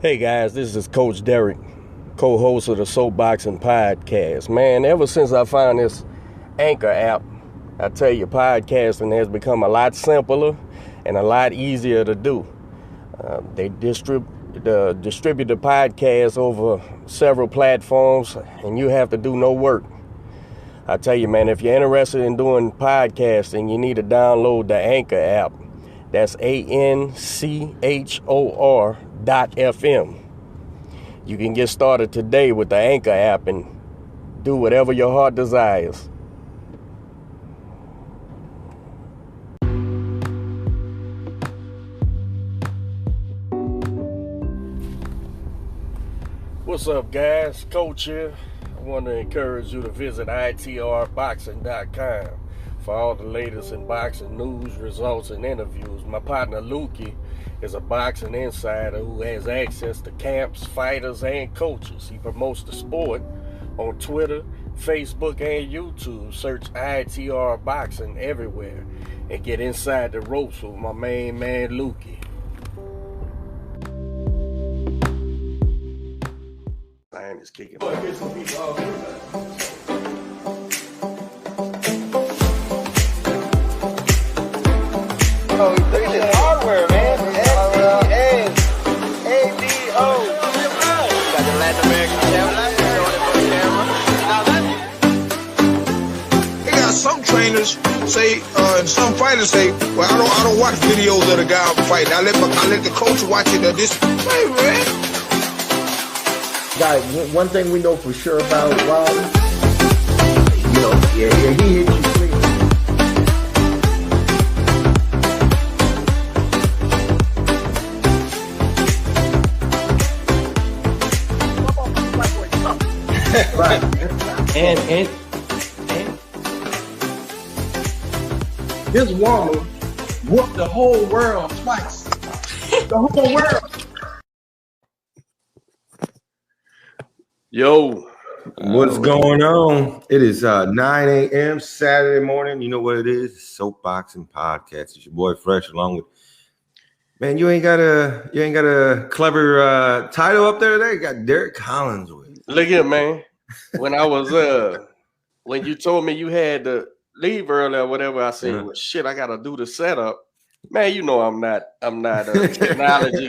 Hey guys, this is Coach Derek, co-host of the Soapboxing Podcast. Man, ever since I found this Anchor app, I tell you, podcasting has become a lot simpler and a lot easier to do. They distribute the podcast over several platforms, and you have to do no work. I tell you, man, if you're interested in doing podcasting, you need to download the Anchor app. That's ANCHOR.FM. You can get started today with the Anchor app and do whatever your heart desires. What's up, guys? Coach here. I want to encourage you to visit itrboxing.com for all the latest in boxing news, results, and interviews. My partner Lukey is a boxing insider who has access to camps, fighters, and coaches. He promotes the sport on Twitter, Facebook, and YouTube. Search ITR Boxing everywhere and get inside the ropes with my main man Lukey. Lion is kicking. Oh, look at this hardware, man. S-E-A-A-B-O. Got the Latin American camera. They got some trainers say, and some fighters say, well, I don't watch videos of the guy fighting. I let the coach watch it. Hey, man. Guys, one thing we know for sure about Wilder, he hit you clean. Right. And this woman whooped the whole world twice. The whole world. Yo, What's going on? It is 9 a.m. Saturday morning. You know what it is? Soapboxing Podcast. It's your boy Fresh, along with man. You ain't got a clever title up there today. You got Derek Collins with. Look here, man. When I was when you told me you had to leave early or whatever, I said, well, shit, I gotta do the setup. Man, you know I'm not technology.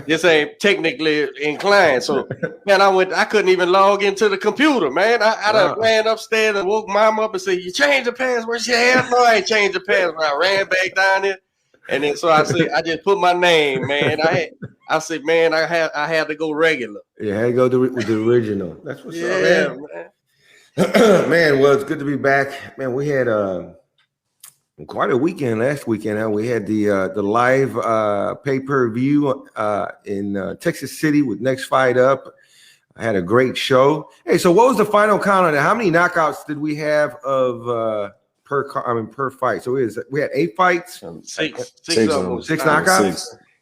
This ain't technically inclined. So man, I couldn't even log into the computer, man. I done ran upstairs and woke mom up and said, you changed the password? She had no, I ain't changed the password. I ran back down there. And then so I said, I just put my name, man. I said, man, I had to go regular. Yeah, I had to go with the original. That's what's up, man. Man. Well, it's good to be back, man. We had quite a weekend last weekend. We had the live pay-per-view in Texas City with Next Fight Up. I had a great show. Hey, so what was the final count on it? How many knockouts did we have of per fight? So we had 8 fights, six knockouts. 6.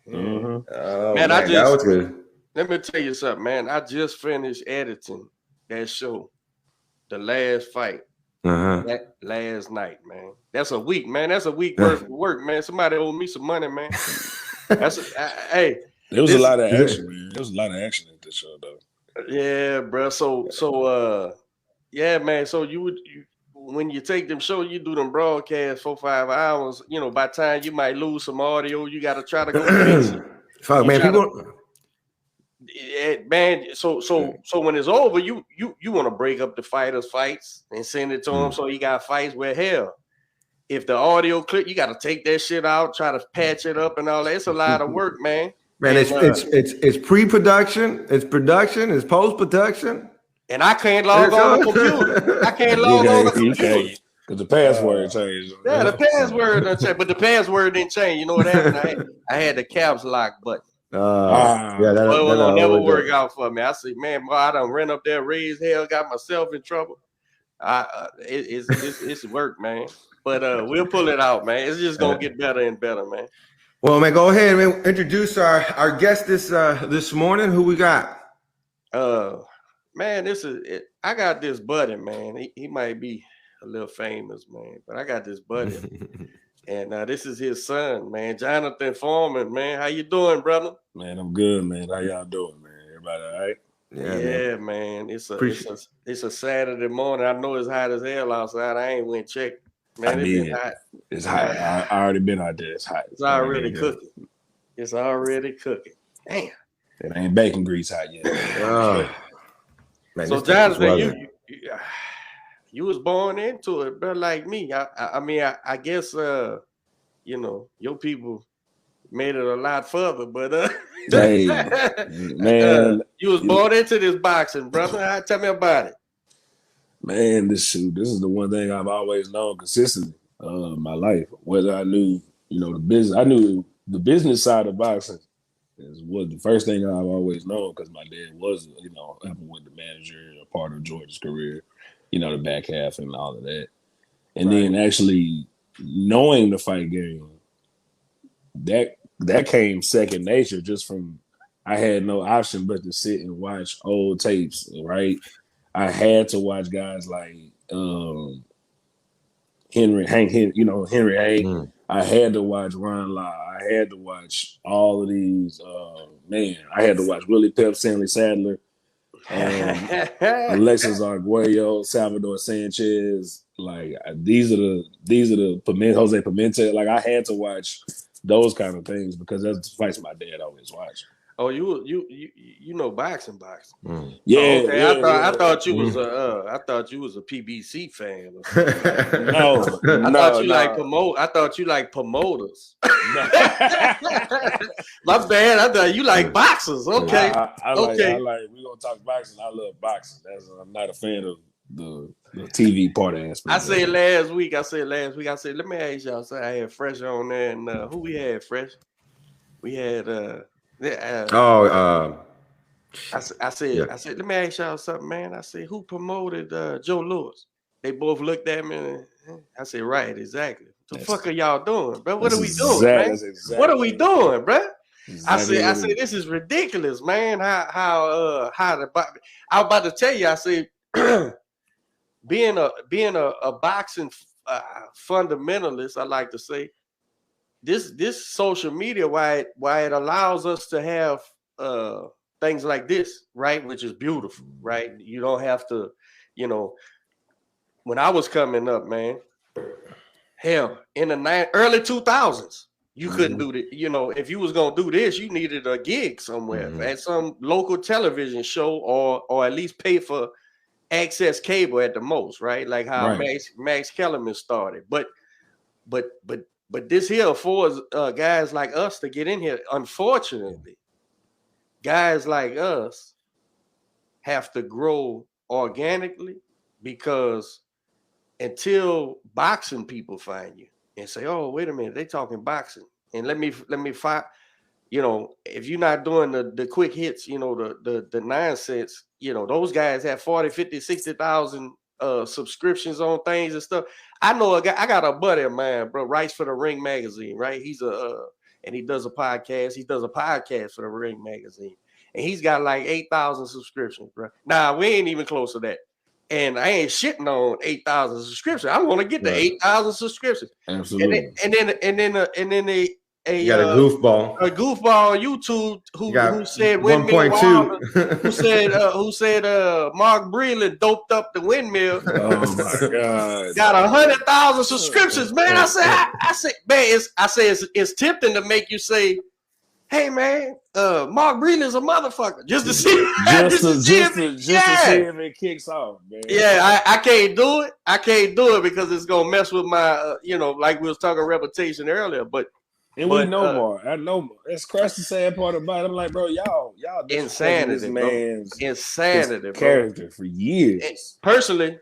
Mm-hmm. Man, that was good. Let me tell you something, man. I just finished editing that show, the last fight. That last night, man. That's a week, man. That's a week worth of work, man. Somebody owed me some money, man. Hey, there was a lot of action, man. There was a lot of action at this show, though. Yeah, bro. So, yeah, man. So you when you take them shows, you do them broadcasts 4-5 hours. You know, by the time you might lose some audio, you got to try to go fix it. Fuck, man. Man, so when it's over, you want to break up the fighters' fights and send it to them so you got fights where hell. If the audio clip, you got to take that shit out, try to patch it up and all that. It's a lot of work, man. Man, it's pre-production, it's production, it's post-production. And I can't log on the computer. I can't log on the computer. Because the password changed. Yeah, the password didn't change, but the password didn't change. You know what happened? I had the caps lock button. That'll never work out for me. I said, man, boy, I done ran up there, raised hell, got myself in trouble. It's work, man. But we'll pull it out, man. It's just gonna get better and better, man. Well, man, go ahead, man. Introduce our guest this morning. Who we got? Man, I got this buddy, man. He might be a little famous, man, but I got this buddy And this is his son, man, Jonathan Foreman, man. How you doing, brother? Man, I'm good, man. How y'all doing, man? Everybody all right? Yeah, man. It's a Saturday morning. I know it's hot as hell outside. I ain't went check. Man, it's been hot. It's hot. I already been out there. It's hot. It's already cooking. It's already cooking. Damn. It ain't bacon grease hot yet. Man, so Jonathan, you was born into it, but like me, I mean, I guess you know, your people made it a lot further, but hey, man, you was born into this boxing, brother. Tell me about it. Man, this is the one thing I've always known consistently my life. Whether I knew, the business, I knew the business side of boxing was the first thing I've always known because my dad was, helping with the manager, a part of George's career, the back half and all of that. And then actually knowing the fight game, that came second nature just from I had no option but to sit and watch old tapes, right? I had to watch guys like Henry Hank. I had to watch Ron Law. I had to watch all of these. I had to watch Willie Pep, Stanley Sadler, Alexis Arguello, Salvador Sanchez. Like these are the Jose Pimentel. Like I had to watch those kind of things because that's the fights my dad always watched. Oh, you know boxing. Yeah, okay. I thought you was a PBC fan. I thought you like promoters. My bad. I thought you like boxers. Okay. I like. We gonna talk boxing. I love boxing. I'm not a fan of the TV part of it. I said last week. I said let me ask y'all. So I had Fresh on there, and who we had Fresh? We had I said, let me ask y'all something, man. I said, who promoted Joe Louis? They both looked at me and I said, right, exactly. What the fuck are y'all doing, bro? What are we doing, man? Exactly. What are we doing, bro? Exactly. I said, this is ridiculous, man. How I was about to tell you, I said, being a boxing fundamentalist, I like to say, this social media, why it allows us to have things like this, right? Which is beautiful, right? You don't have to, when I was coming up, man, hell, in the early 2000s, you couldn't do it. If you was gonna do this, you needed a gig somewhere at some local television show, or at least pay for access cable at the most, right? Like how Max Kellerman started, but this here affords guys like us to get in here. Unfortunately, guys like us have to grow organically because until boxing people find you and say, "Oh, wait a minute, they talking boxing," and let me fight. If you're not doing the quick hits, the nonsense, those guys have 40, 50, 60,000 subscriptions on things and stuff. I know a guy. I got a buddy of mine, bro, writes for the Ring magazine, right? He's and he does a podcast. He does a podcast for the Ring magazine, and he's got like 8,000 subscriptions, bro. Nah, we ain't even close to that, and I ain't shitting on 8,000 subscriptions. I want to get to 8,000 subscriptions. Absolutely. And then you got a goofball on YouTube who said 1.2 who said Mark Breland doped up the windmill. Oh my God! Got 100,000 subscriptions, man. I said, man, it's tempting to make you say, "Hey, man, Mark Breland's a motherfucker," just to see, just to see if it kicks off, man. Yeah, I can't do it. I can't do it because it's gonna mess with my, like we was talking reputation earlier, but. And we know more. I know more. That's the sad part about it. I'm like, bro, y'all insanity, man's insanity, character for years. And personally,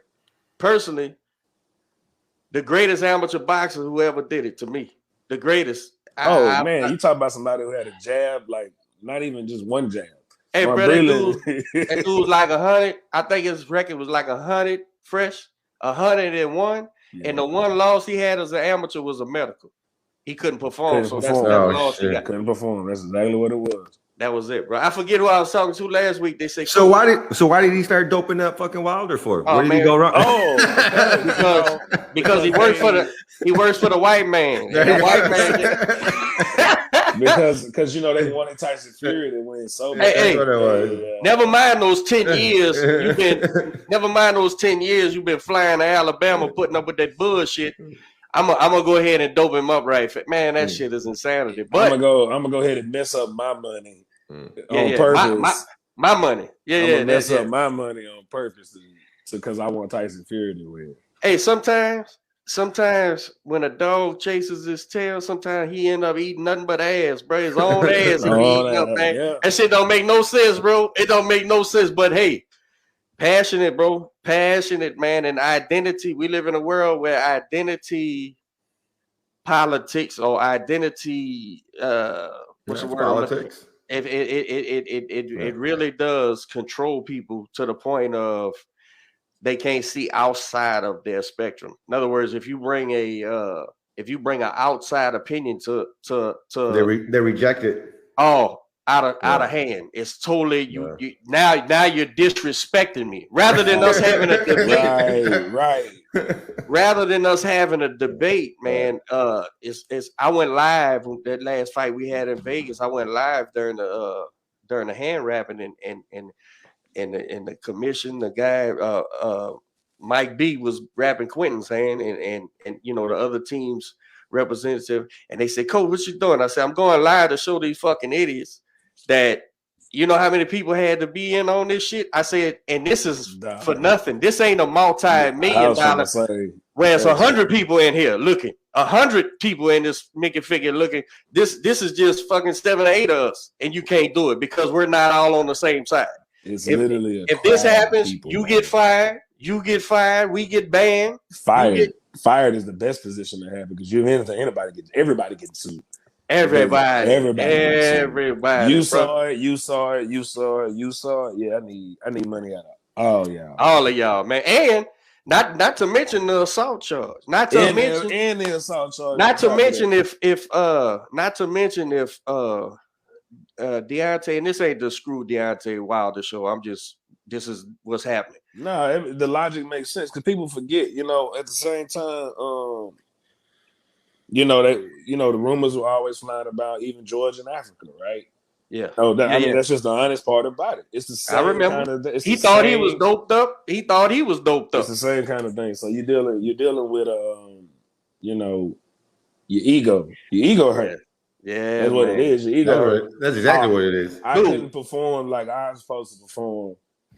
the greatest amateur boxer who ever did it to me, the greatest. You talk about somebody who had a jab, like not even just one jab. Hey, bro, that dude was like 100. I think his record was like 100 fresh, 101, and the one loss he had as an amateur was a medical. He couldn't perform, so that's the loss he got. Couldn't perform. That's exactly what it was. That was it, bro. I forget who I was talking to last week. They said, So why did he start doping up fucking Wilder for? Oh, Where did he go wrong? Because he works for the white man. And the white man because they wanted Tyson Fury to win so much. Hey, never mind those 10 years you've been flying to Alabama putting up with that bullshit. I'm gonna go ahead and dope him up, right? Man, that shit is insanity. But I'm gonna go ahead and mess up my money on purpose. My money. I'm gonna mess up my money on purpose because I want Tyson Fury to win. Hey, sometimes when a dog chases his tail, sometimes he end up eating nothing but ass, bro. His own ass. Man. Yeah. That shit don't make no sense, bro. It don't make no sense. But hey, passionate, bro. Passionate, man. And identity. We live in a world where identity politics or identity what's the word? Politics. It really does control people to the point of they can't see outside of their spectrum. In other words, if you bring an outside opinion to they reject it. Oh, out of hand. It's totally you now you're disrespecting me. Rather than us having a debate. Right. Rather than us having a debate, man. It's I went live that last fight we had in Vegas. I went live during the hand wrapping and the commission, the guy Mike B was rapping Quentin's hand and the other team's representative, and they said, Coach, what you doing? I said, I'm going live to show these fucking idiots that you know how many people had to be in on this shit. I said, and this is for nothing. This ain't a multi-million dollar. Where it's 100 people in here looking, 100 people in this Mickey figure looking. This is just fucking 7 or 8 of us, and you can't do it because we're not all on the same side. It's literally if this happens, you get fired. You get fired. We get banned. Fired is the best position to have because everybody gets sued. Everybody. You saw it. Yeah, I need money out of all y'all. All of y'all, man. And not to mention the assault charge. Not to mention the assault charge. Not to mention if Deontay, and this ain't the screw Deontay Wilder show. This is what's happening. No, the logic makes sense because people forget, at the same time, the rumors were always flying about even Georgia and Africa, right? Yeah. That's just the honest part about it. It's the same. I remember. Kind of, he thought he was doped up. It's the same kind of thing. So you're dealing with your ego. Your ego hurt. Yeah, that's what it is. Your ego hurt. That's exactly what it is. I couldn't perform like I was supposed to perform,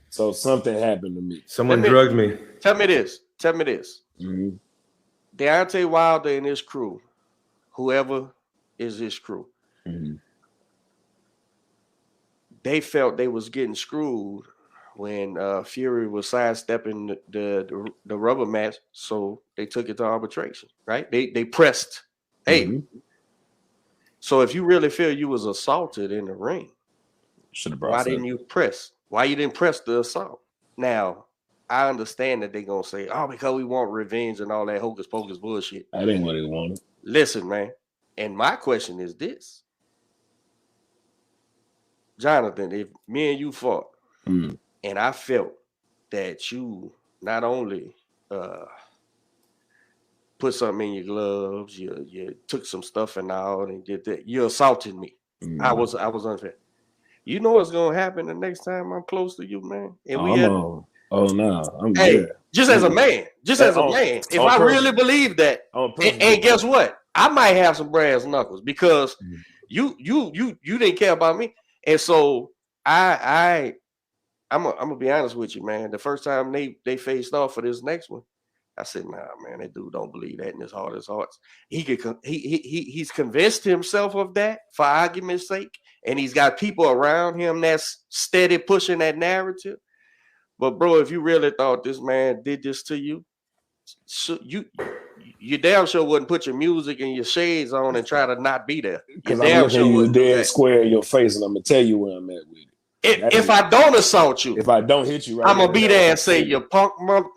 so something happened to me. Someone drugged me. Tell me this. Mm-hmm. Deontay Wilder and his crew, whoever is his crew, they felt they was getting screwed when Fury was sidestepping the rubber match, so they took it to arbitration. Right? They pressed. Hey. So if you really feel you was assaulted in the ring, why didn't you press? Why you didn't press the assault? Now, I understand that they're going to say, because we want revenge and all that hocus pocus bullshit. I didn't what they wanted. Listen, man. And my question is this. Jonathan, if me and you fought and I felt that you not only put something in your gloves, you took some stuff and all and did that, you assaulted me. I was unfair. You know what's gonna happen the next time I'm close to you, man? And I'm good. Just as a man. If I really believe that, and guess what? I might have some brass knuckles because you didn't care about me. And so I'm gonna be honest with you, man. The first time they faced off for this next one, I said, nah, man, that dude don't believe that in his heart of hearts. He's convinced himself of that for argument's sake, and he's got people around him that's steady pushing that narrative. But bro, if you really thought this man did this to you, so you damn sure wouldn't put your music and your shades on and try to not be there. Because I'm looking you dead square in your face, and I'm gonna tell you where I'm at with it. If I don't assault you, if I don't hit you right, I'm gonna be there and say, "You punk,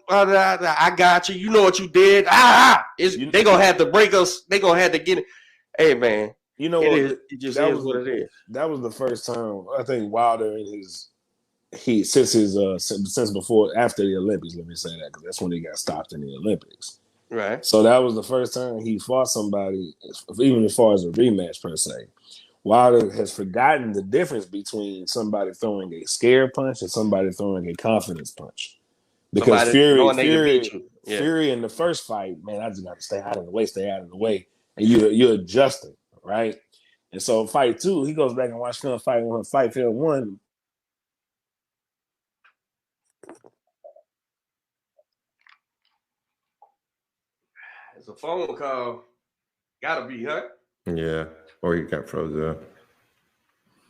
I got you. You know what you did." They gonna have to break us. They gonna have to get it. Hey man, You know It what? is. It just is what it is. That was the first time I think Wilder in since before after the Olympics. Let me say that because that's when he got stopped in the Olympics. Right. So that was the first time he fought somebody, even as far as a rematch per se. Wilder has forgotten the difference between somebody throwing a scare punch and somebody throwing a confidence punch. Because Somebody Fury in the first fight, man, I just got to stay out of the way, and you're adjusting, right? And so fight 2, he goes back and watch film fight 1. It's a phone call. Gotta be, huh? Yeah. Or you got froze up.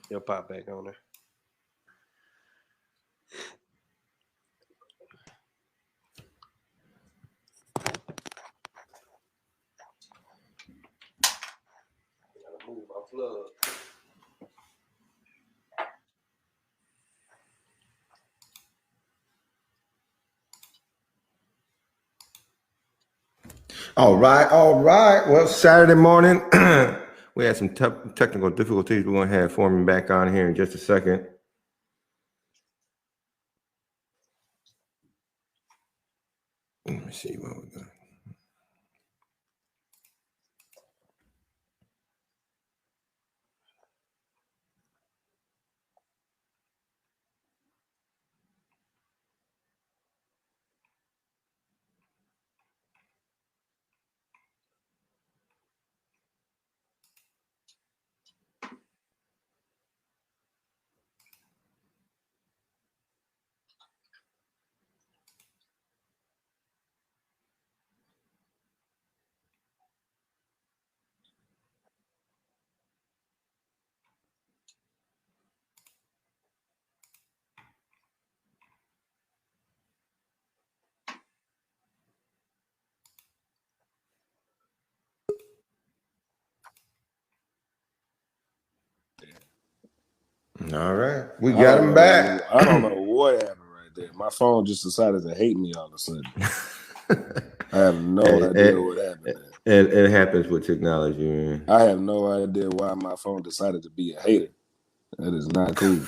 He'll pop back on there. Gotta move my plug. All right. Well, Saturday morning, we had some technical difficulties. We're going to have Foreman back on here in just a second. Let me see what we're doing. All right. We got him back. I don't know what happened right there. My phone just decided to hate me all of a sudden. I have no idea what happened. It happens with technology, man. I have no idea why my phone decided to be a hater. That is not cool.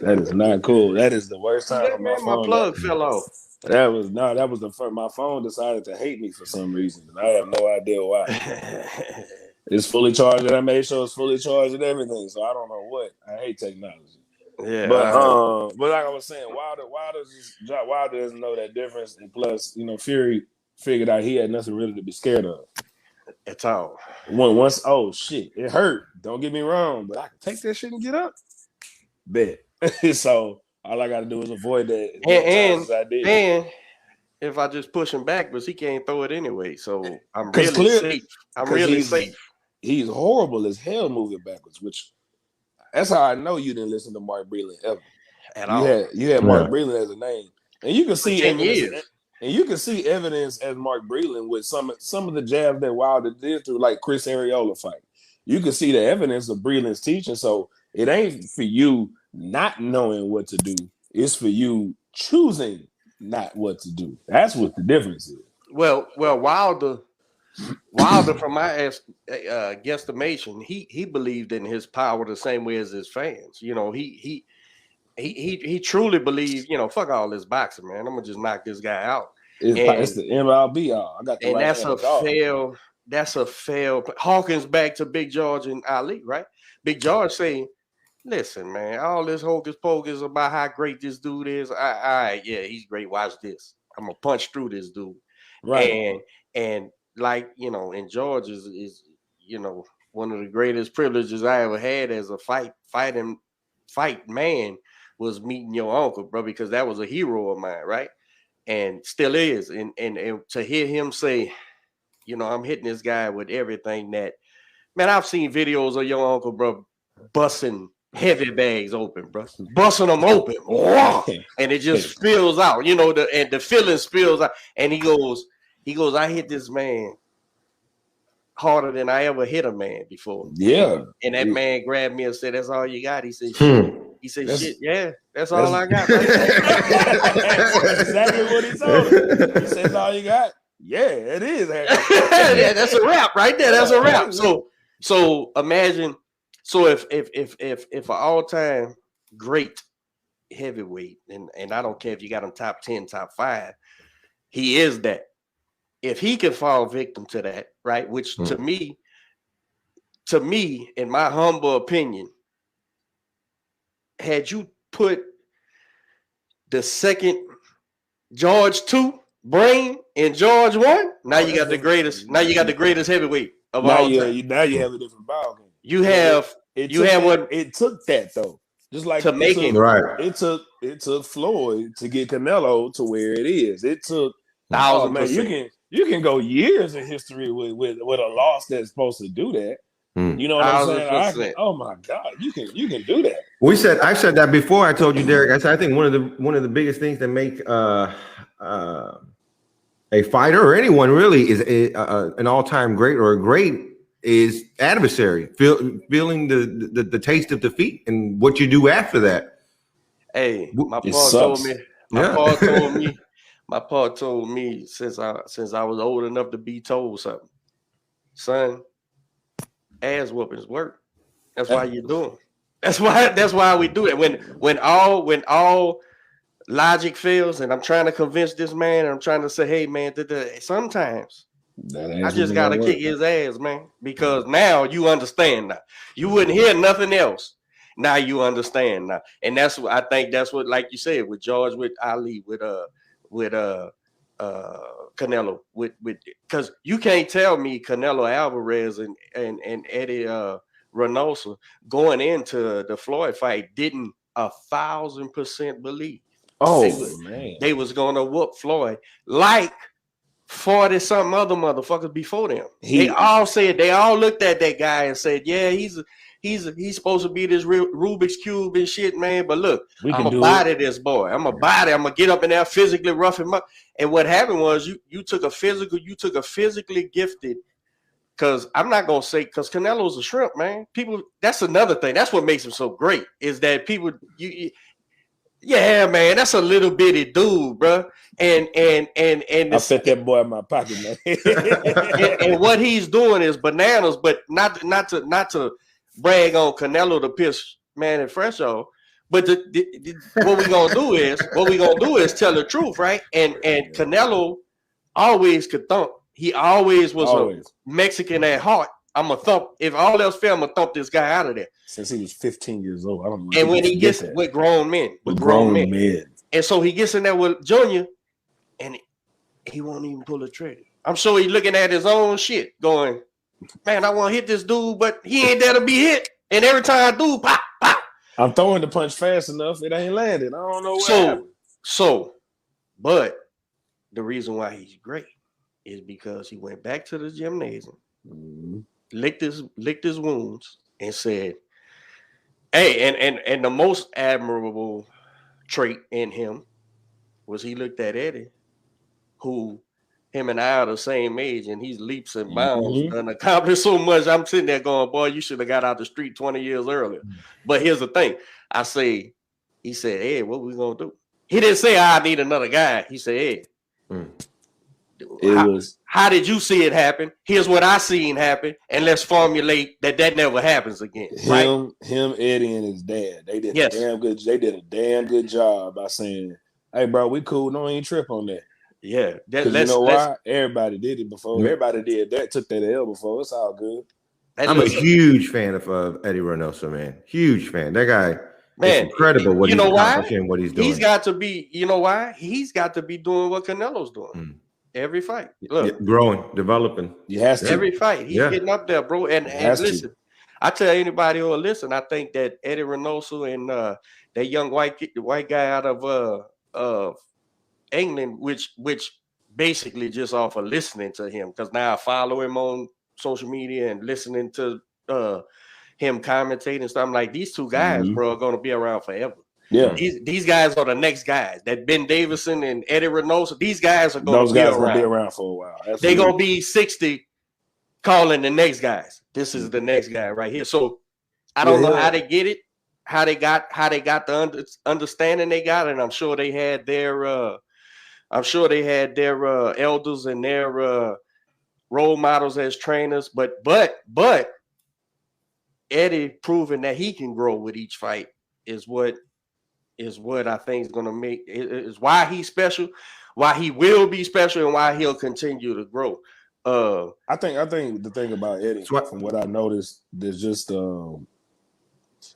That is not cool. That is the worst time for my phone. My plug fell off. That was the first. My phone decided to hate me for some reason, and I have no idea why. It's fully charged, and I made sure it's fully charged and everything. So I don't know what. I hate technology. Yeah, but like I was saying, Wilder doesn't know that difference, and plus, Fury figured out he had nothing really to be scared of. At all. Once, oh shit, it hurt. Don't get me wrong, but I can take that shit and get up. Bet. So all I got to do is avoid that. And if I just push him backwards, he can't throw it anyway. So I'm really safe. I'm really safe. He's horrible as hell moving backwards, which that's how I know you didn't listen to Mark Breland ever. At all. You had Mark Breland as a name, and you can see 10 years. And you can see evidence as Mark Breland with some of the jabs that Wilder did through, like Chris Arreola fight. You can see the evidence of Breland's teaching. So it ain't for you not knowing what to do. It's for you choosing not what to do. That's what the difference is. Well, Wilder, from my guesstimation, he believed in his power the same way as his fans. He truly believed, fuck all this boxing, man. I'm gonna just knock this guy out. It's the MLB. I got the and right that's hand a dog. fail. That's a fail. Hawkins back to Big George and Ali, right? Big George saying, "Listen, man, all this hocus pocus about how great this dude is. All right, yeah, he's great. Watch this. I'm gonna punch through this dude." Right. And like and George is one of the greatest privileges I ever had as a fight man was meeting your uncle, bro, because that was a hero of mine, right? And still is. And to hear him say, I'm hitting this guy with everything that, man, I've seen videos of your uncle, bro, busting heavy bags open, bro, busting them open, and it just spills out, and the feeling spills out. And he goes, I hit this man harder than I ever hit a man before. Yeah. And that man grabbed me and said, "That's all you got?" He said, "Shit." He said, "Shit, yeah, that's all I got." Right? That's exactly what he told him. He said, "All you got?" Yeah, it is. Yeah, that's a wrap right there. That's a wrap. So So imagine, so if an all-time great heavyweight, and I don't care if you got him top 10, top 5, he is that. If he can fall victim to that, right? Which to me, in my humble opinion, had you put the second George 2 brain in George 1, now you got the greatest. Now you got the greatest heavyweight of all time. Now you have a different ball game. You have It took that though. Just like to make him right. It took Floyd to get Canelo to where it is. It took 1,000%. You can go years in history with a loss that's supposed to do that. You know what I'm saying? Oh my God, you can do that. I said that before. I told you, Derek. I think one of the biggest things that make a fighter or anyone really is an all-time great or a great is adversary, feeling the taste of defeat and what you do after that. Hey, my pa told me. My pa told me since I was old enough to be told something. Son, ass whoopings work. That's why you do them. That's why we do it. When all logic fails, and I'm trying to convince this man, and I'm trying to say, hey man, sometimes I just gotta kick his ass, man, because now you understand. Now you wouldn't hear nothing else. Now you understand now, and that's what I think. That's what, like you said, with George, with Ali, with Canelo, with because you can't tell me Canelo Alvarez and Eddie Reynoso going into the Floyd fight didn't 1,000% believe. They was gonna whoop Floyd like 40 something other motherfuckers before them. They all looked at that guy and said, yeah, he's supposed to be this Rubik's Cube and shit, man. But look, I'm gonna body this boy. I'm gonna get up in there, physically rough him up. And what happened was you took a physically gifted, because I'm not gonna say, because Canelo's a shrimp, man. People, that's another thing. That's what makes him so great, is that people yeah, man, that's a little bitty dude, bro. And I fit that boy in my pocket, man. and what he's doing is bananas, but not to brag on Canelo to piss man and fresh off. But what we gonna do is tell the truth, right? And Canelo always could thump. He always was a Mexican at heart. I'm a thump. If all else fail, I'm gonna thump this guy out of there. Since he was 15 years old, I don't know. And when he gets with grown men, and so he gets in there with Junior, and he won't even pull a trigger. I'm sure he's looking at his own shit, going, "Man, I want to hit this dude, but he ain't there to be hit." And every time I do, pop, pop. I'm throwing the punch fast enough, it ain't landing. I don't know what happened. But the reason why he's great is because he went back to the gymnasium, licked his wounds, and said, hey, and the most admirable trait in him was he looked at Eddie, who him and I are the same age, and he's leaps and bounds and accomplished so much. I'm sitting there going, boy, you should have got out the street 20 years earlier. But here's the thing. He said, hey, what we gonna do? He didn't say I need another guy. He said, hey, how did you see it happen? Here's what I seen happen, and let's formulate that never happens again. Him, Eddie, and his dad. They did a damn good job by saying, "Hey, bro, we cool. No, ain't trip on that." Yeah, because you know why? Everybody did it before. Everybody did that. Took that L before. It's all good. I'm a huge fan of Eddie Reynoso, man. Huge fan. That guy. Man, it's incredible what he's accomplishing, what he's doing. He's got to be. You know why? He's got to be doing what Canelo's doing. Every fight. Look, growing, developing. He has to. Every fight. He's getting up there, bro. And listen, I tell anybody who will listen, I think that Eddie Reynoso and that young white guy out of England, which basically just off of listening to him, because now I follow him on social media and listening to him commentating and stuff. I'm like, these two guys, bro, are going to be around forever. Yeah, these guys are the next guys. That Ben Davison and Eddie Reynoso, these guys are going to be around for a while. They're going to be 60 calling the next guys. This is the next guy right here. So I don't know how they get it, how they got the understanding they got, and I'm sure they had their elders and their role models as trainers. But Eddie proving that he can grow with each fight is what I think is going to make is why he's special, why he will be special, and why he'll continue to grow. I think the thing about Eddie, from what I noticed, there's just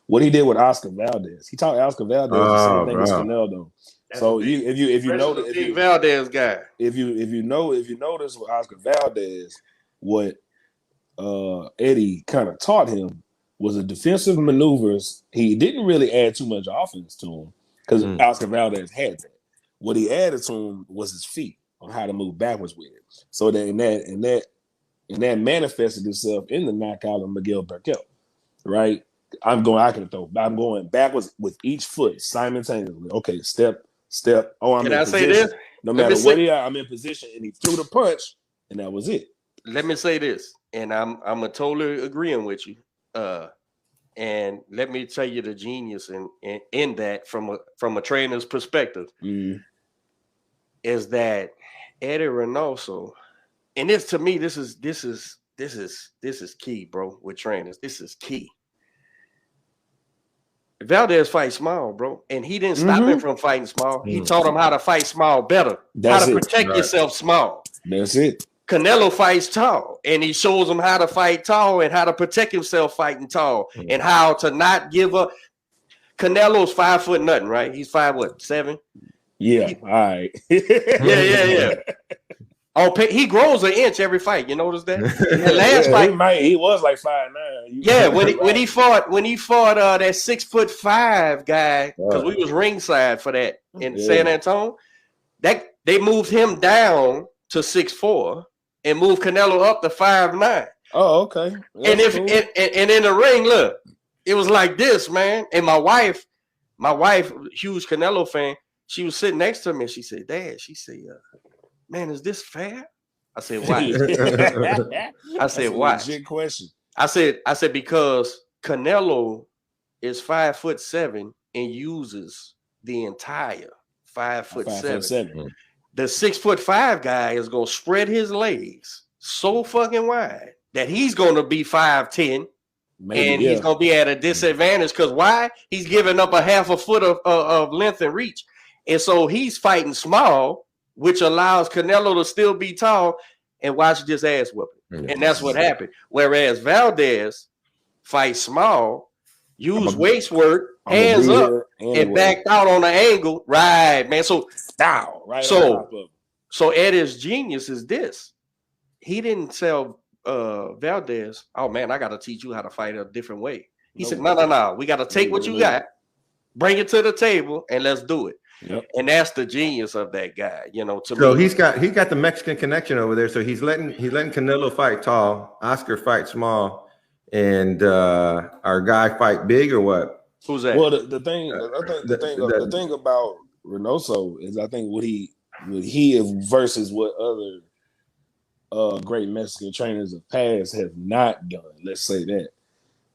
what he did with Oscar Valdez. He taught Oscar Valdez the same thing as Canelo. So if you notice, Valdez guy, if you notice with Oscar Valdez, what Eddie kind of taught him was the defensive maneuvers. He didn't really add too much offense to him because Oscar Valdez had that. What he added to him was his feet on how to move backwards with it. So that manifested itself in the knockout of Miguel Berkel, right? I'm going backwards with each foot simultaneously. Okay, step. Oh, I'm Can in I position. say this? No matter what I'm in position, and he threw the punch, and that was it. Let me say this, and I'm totally agreeing with you. And let me tell you the genius in that from a trainer's perspective is that Eddie Reynoso, and this to me, this is key, bro. With trainers, this is key. Valdez fight small, bro, and he didn't stop him from fighting small. He taught him how to fight small better, how to protect yourself small. That's it. Canelo fights tall, and he shows him how to fight tall and how to protect himself fighting tall and how to not give up. Canelo's 5 foot nothing, right? He's 5'7"? Yeah, all right. Yeah. Oh, he grows an inch every fight. You notice that? The last fight, he was like 5'9". Yeah, when he fought that 6'5" guy, because we was ringside for that in San Antonio. That they moved him down to 6'4" and moved Canelo up to 5'9". Oh, okay. That's cool. And in the ring, look, it was like this, man. And my wife, huge Canelo fan, she was sitting next to me. And she said, "Dad," she said, "Man, is this fair?" I said, "Why?" I said, "Why?" Legit question. I said because Canelo is 5'7" and uses the entire 5'7". The 6'5" guy is gonna spread his legs so fucking wide that he's gonna be 5'10", and he's gonna be at a disadvantage. Because why? He's giving up a half a foot of length and reach, and so he's fighting small, which allows Canelo to still be tall and watch this ass whooping. And that's what happened. Whereas Valdez fights small, use waist work, hands up, and backed out on the angle. Right, man. So Eddie's genius is this. He didn't tell Valdez, "Oh man, I got to teach you how to fight a different way." He said, No. We got to take what you got, bring it to the table, and let's do it. Yep. And that's the genius of that guy, to so me. He's got the Mexican connection over there. So he's letting Canelo fight tall, Oscar fight small, and our guy fight big, or what? Who's that? Well, the thing about Reynoso is, I think what he versus what other great Mexican trainers of past have not done. Let's say that,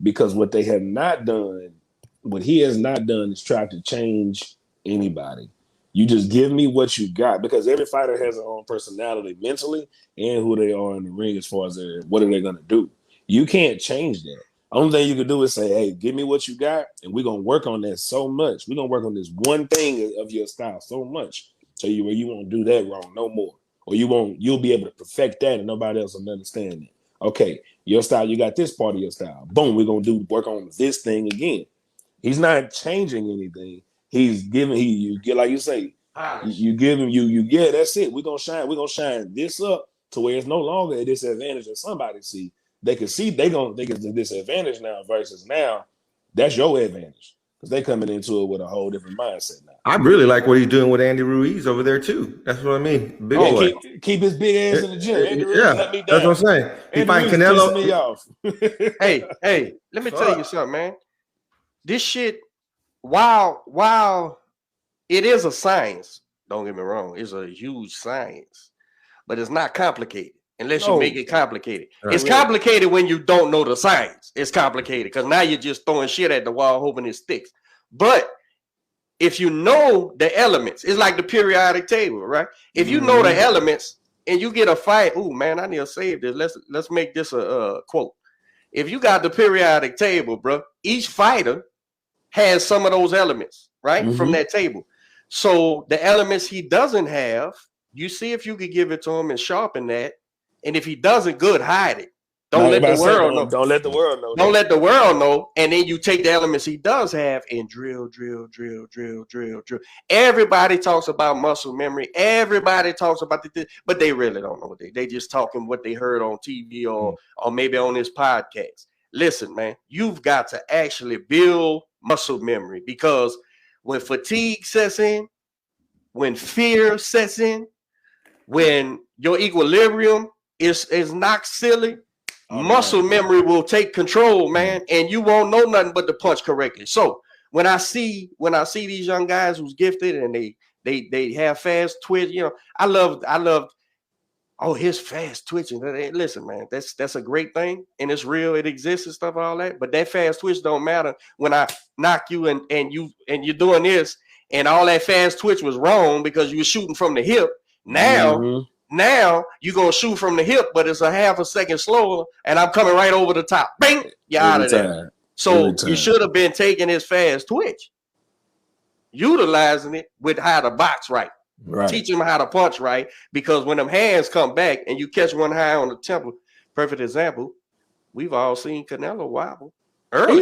because what they have not done, what he has not done, is try to change anybody. You just give me what you got, because every fighter has their own personality mentally and who they are in the ring as far as what are they going to do. You can't change that. Only thing you can do is say, "Hey, give me what you got, and we're going to work on that so much. We're going to work on this one thing of your style so much so where you won't do that wrong no more, or you'll be able to perfect that and nobody else will understand it. Okay, your style, you got this part of your style. Boom, we're going to work on this thing again." He's not changing anything. He's giving you get, like you say, you give him that's it. We're gonna shine this up to where it's no longer a disadvantage that somebody see. They can see they think it's a disadvantage now versus now. That's your advantage, because they coming into it with a whole different mindset now. I really like what he's doing with Andy Ruiz over there too. That's what I mean. Big boy. Keep his big ass in the gym. Andy Ruiz let me down. That's what I'm saying. He fight Canelo. Me off. hey, let me tell you something, man. This shit, while it is a science, don't get me wrong, it's a huge science, but it's not complicated unless you make it complicated. It's complicated when you don't know the science. It's complicated because now you're just throwing shit at the wall hoping it sticks. But if you know the elements, it's like the periodic table, right? If you know the elements and you get a fight, oh man, I need to save this. Let's make this a quote. if you got the periodic table, bro, each fighter has some of those elements, right, from that table. So the elements he doesn't have, you see if you could give it to him and sharpen that. And if he doesn't, good, hide it. Don't let the world know. Don't let the world know. Don't let the world know. And then you take the elements he does have and drill. Everybody talks about muscle memory. Everybody talks about the, but they really don't know what they just talking what they heard on TV or maybe on this podcast. Listen, man, you've got to actually build muscle memory, because when fatigue sets in, when fear sets in, when your equilibrium is knocked silly, muscle memory will take control, man, and you won't know nothing but to punch correctly. So when I see these young guys who's gifted and they have fast twitch, you know, I love his fast twitching. Listen, man, that's a great thing, and it's real, it exists and stuff, all that. But that fast twitch don't matter when I knock you and you're doing this, and all that fast twitch was wrong because you were shooting from the hip. Now you're gonna shoot from the hip, but it's a half a second slower, and I'm coming right over the top. Bang, you're out of there. So you should have been taking his fast twitch, utilizing it with how to box right. Teach him how to punch right, because when them hands come back and you catch one high on the temple, perfect example, we've all seen Canelo wobble early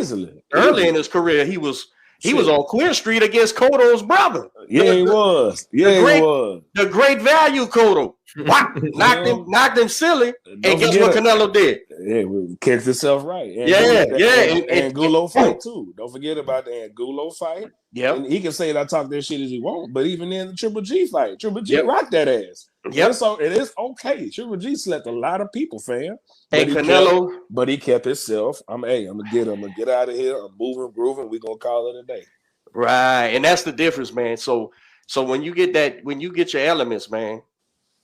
in his career. He was on Queer Street against Cotto's brother. He was. The great value Cotto. Wow. knocked him silly. And guess what Canelo did? Yeah, we catch himself right. And Angulo fight too. Don't forget about the Angulo fight. Yeah. And he can say that talk that shit as he want, but even in the Triple G fight, Triple G rocked that ass. Yeah. So it is okay. Triple G slept a lot of people, fam. Hey, Canelo. But he kept himself. I'm gonna get out of here. I'm moving, grooving. We're gonna call it a day. Right. And that's the difference, man. So when you get your elements, man,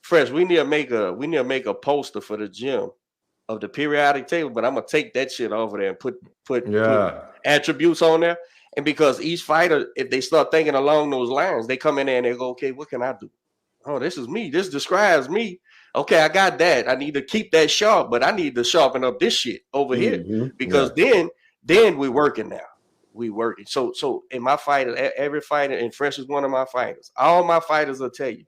Fresh, we need to make a poster for the gym of the periodic table, but I'm gonna take that shit over there and put attributes on there. And because each fighter, if they start thinking along those lines, they come in there and they go, okay, what can I do? Oh, this is me. This describes me. Okay, I got that. I need to keep that sharp, but I need to sharpen up this shit over here, because then we're working now. We working. So in my fighter, every fighter, and Fresh is one of my fighters. All my fighters will tell you,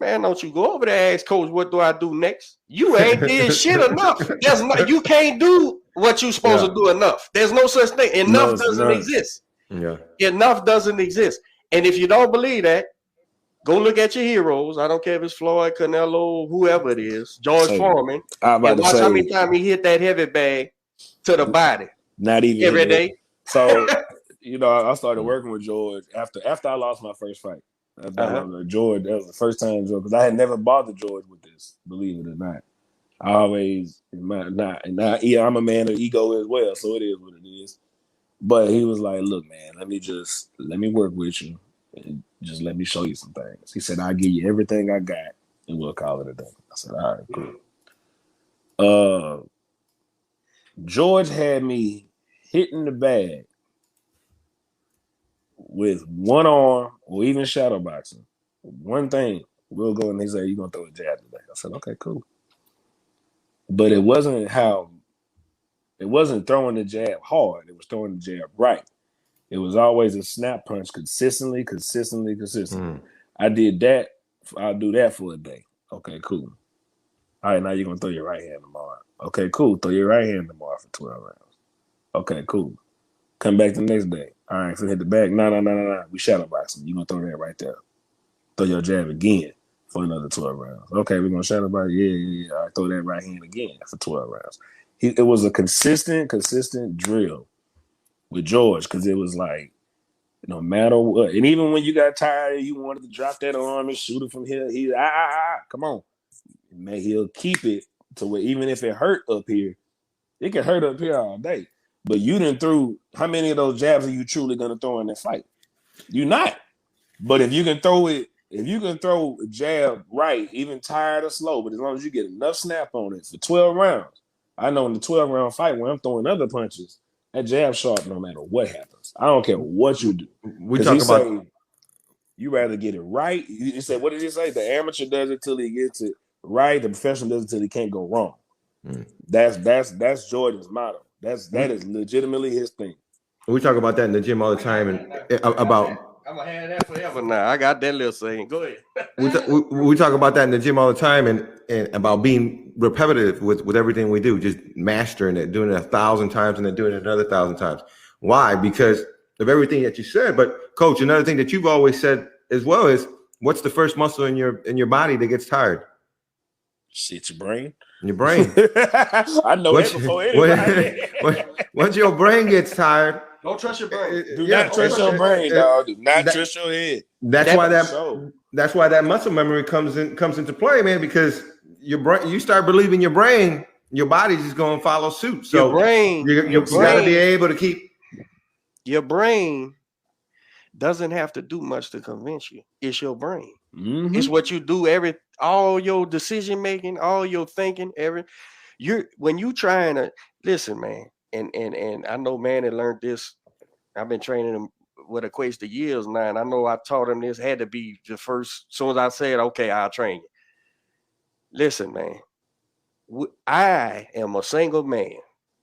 man, don't you go over there and ask coach, what do I do next? You ain't did shit enough. You can't do what you're supposed to do enough. There's no such thing. Enough doesn't exist. Yeah. Enough doesn't exist. And if you don't believe that, go look at your heroes. I don't care if it's Floyd, Canelo, whoever it is, George Foreman. And watch how many times he hit that heavy bag to the body. Not even every day. So, I started working with George after I lost my first fight. George, that was the first time, because I had never bothered George with this, believe it or not. I always, I'm a man of ego as well, so it is what it is. But he was like, look, man, let me work with you and just let me show you some things. He said, I'll give you everything I got and we'll call it a day. I said, all right, cool. George had me hitting the bag with one arm or even shadow boxing. One thing, we'll go and they say, you're going to throw a jab today. I said, okay, cool. But it wasn't throwing the jab hard. It was throwing the jab right. It was always a snap punch consistently. I did that. I'll do that for a day. Okay, cool. All right, now you're going to throw your right hand tomorrow. Okay, cool. Throw your right hand tomorrow for 12 rounds. Okay, cool. Come back the next day. All right, so hit the back. No. We shadow boxing. You're going to throw that right there. Throw your jab again for another 12 rounds. Okay, we're going to shadow box. Yeah. All right, throw that right hand again for 12 rounds. It was a consistent drill with George, because it was like, no matter what. And even when you got tired, you wanted to drop that arm and shoot it from here. He, come on. Man, he'll keep it to where even if it hurt up here, it can hurt up here all day. But you didn't throw, how many of those jabs are you truly going to throw in that fight? You're not. But if you can throw a jab right, even tired or slow, but as long as you get enough snap on it for 12 rounds, I know in the 12-round fight when I'm throwing other punches, that jab sharp no matter what happens. I don't care what you do. We talk about you rather get it right. You said, what did he say? The amateur does it till he gets it right. The professional does it till he can't go wrong. That's Jordan's motto. That is legitimately his thing. We talk about that in the gym all the time, and about I'm gonna have that forever now. I got that little saying. Go ahead. we talk about that in the gym all the time, and about being repetitive with everything we do, just mastering it, doing it 1,000 times, and then doing it another 1,000 times. Why? Because of everything that you said. But Coach, another thing that you've always said as well is, what's the first muscle in your body that gets tired? Shit, your brain. Your brain. I know that before anybody. Once your brain gets tired, don't trust your brain. Do not trust your brain, dog. Do not trust your head. That's why that muscle memory comes into play, man. Because your brain, you start believing your brain, your body's just going to follow suit. So your brain, you got to be able to keep. Your brain doesn't have to do much to convince you. It's your brain. Mm-hmm. It's what you do. All your decision making, all your thinking. When you trying to listen, man. And I know Manny learned this. I've been training him what equates to years now. And I know I taught him this had to be the first. As soon as I said, okay, I'll train you. Listen, man. I am a single man,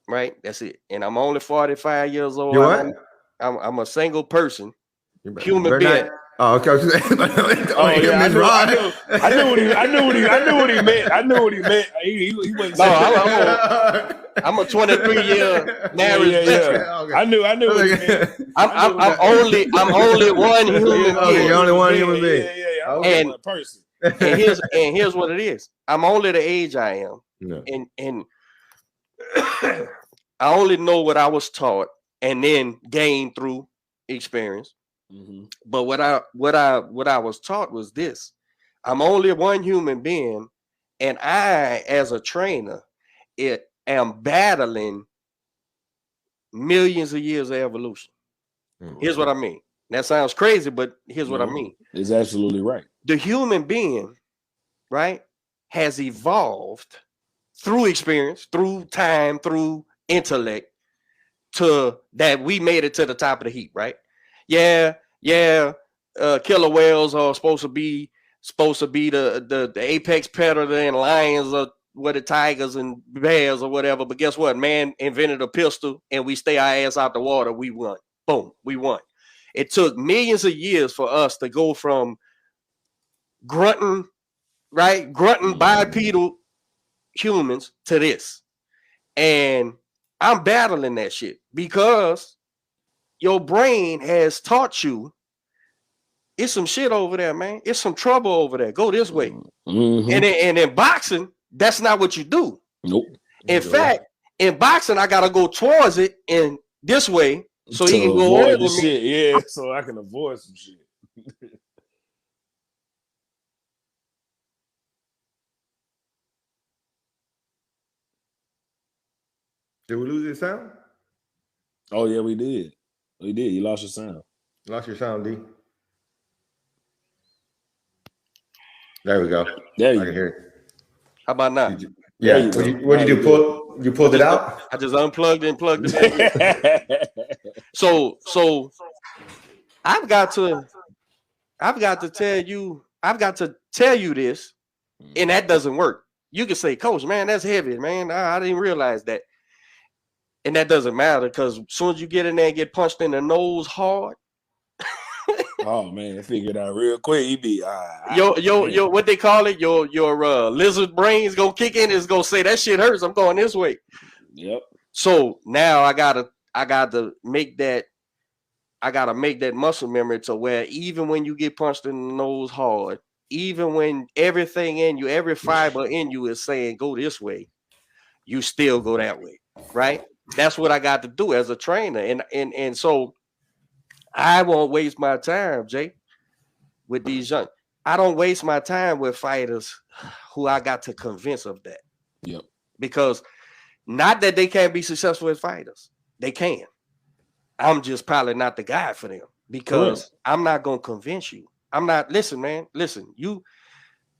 right? That's it. And I'm only 45 years old. I'm a single person, human being. Oh, okay. I knew what he meant. He wasn't. No, I'm a 23-year married veteran. Okay. I knew what he meant. I'm only one human being. Okay, you're only one human being. Yeah. And one person. and here's what it is. I'm only the age I am, and I only know what I was taught and then gained through experience. Mm-hmm. But what I was taught was this: I'm only one human being, and I, as a trainer, am battling millions of years of evolution. Mm-hmm. Here's what I mean. That sounds crazy, but here's what I mean. It's absolutely right. The human being, right, has evolved through experience, through time, through intellect, to that we made it to the top of the heap, right? Yeah. Killer whales are supposed to be the apex predator, and lions are the tigers and bears or whatever. But guess what? Man invented a pistol, and we stay our ass out the water. We won. Boom, we won. It took millions of years for us to go from grunting bipedal humans to this, and I'm battling that shit because your brain has taught you it's some shit over there, man. It's some trouble over there. Go this way. Mm-hmm. And in boxing, that's not what you do. Nope. In fact, in boxing, I gotta go towards it in this way so he can go over me. Shit. Yeah, so I can avoid some shit. Did we lose your sound? Oh yeah, we did. We did. You lost your sound. Lost your sound, D. There we go. There you I can hear it. How about now? Yeah. What'd you do? You pulled it out? I just unplugged and plugged it in. So I've got to tell you this, and that doesn't work. You can say, Coach, man, that's heavy, man. I didn't realize that. And that doesn't matter because as soon as you get in there and get punched in the nose hard. Oh man, figure it out real quick. You be yo, what they call it? Your lizard brain's gonna kick in. It's gonna say that shit hurts. I'm going this way. Yep. So now I gotta make that muscle memory to where even when you get punched in the nose hard, even when everything in you, every fiber in you is saying go this way, you still go that way, right? That's what I got to do as a trainer, and so I won't waste my time, Jay, with these young. I don't waste my time with fighters who I got to convince of that. Yep. Because not that they can't be successful as fighters, they can. I'm just probably not the guy for them because I'm not gonna convince you. I'm not. Listen, man. Listen, you.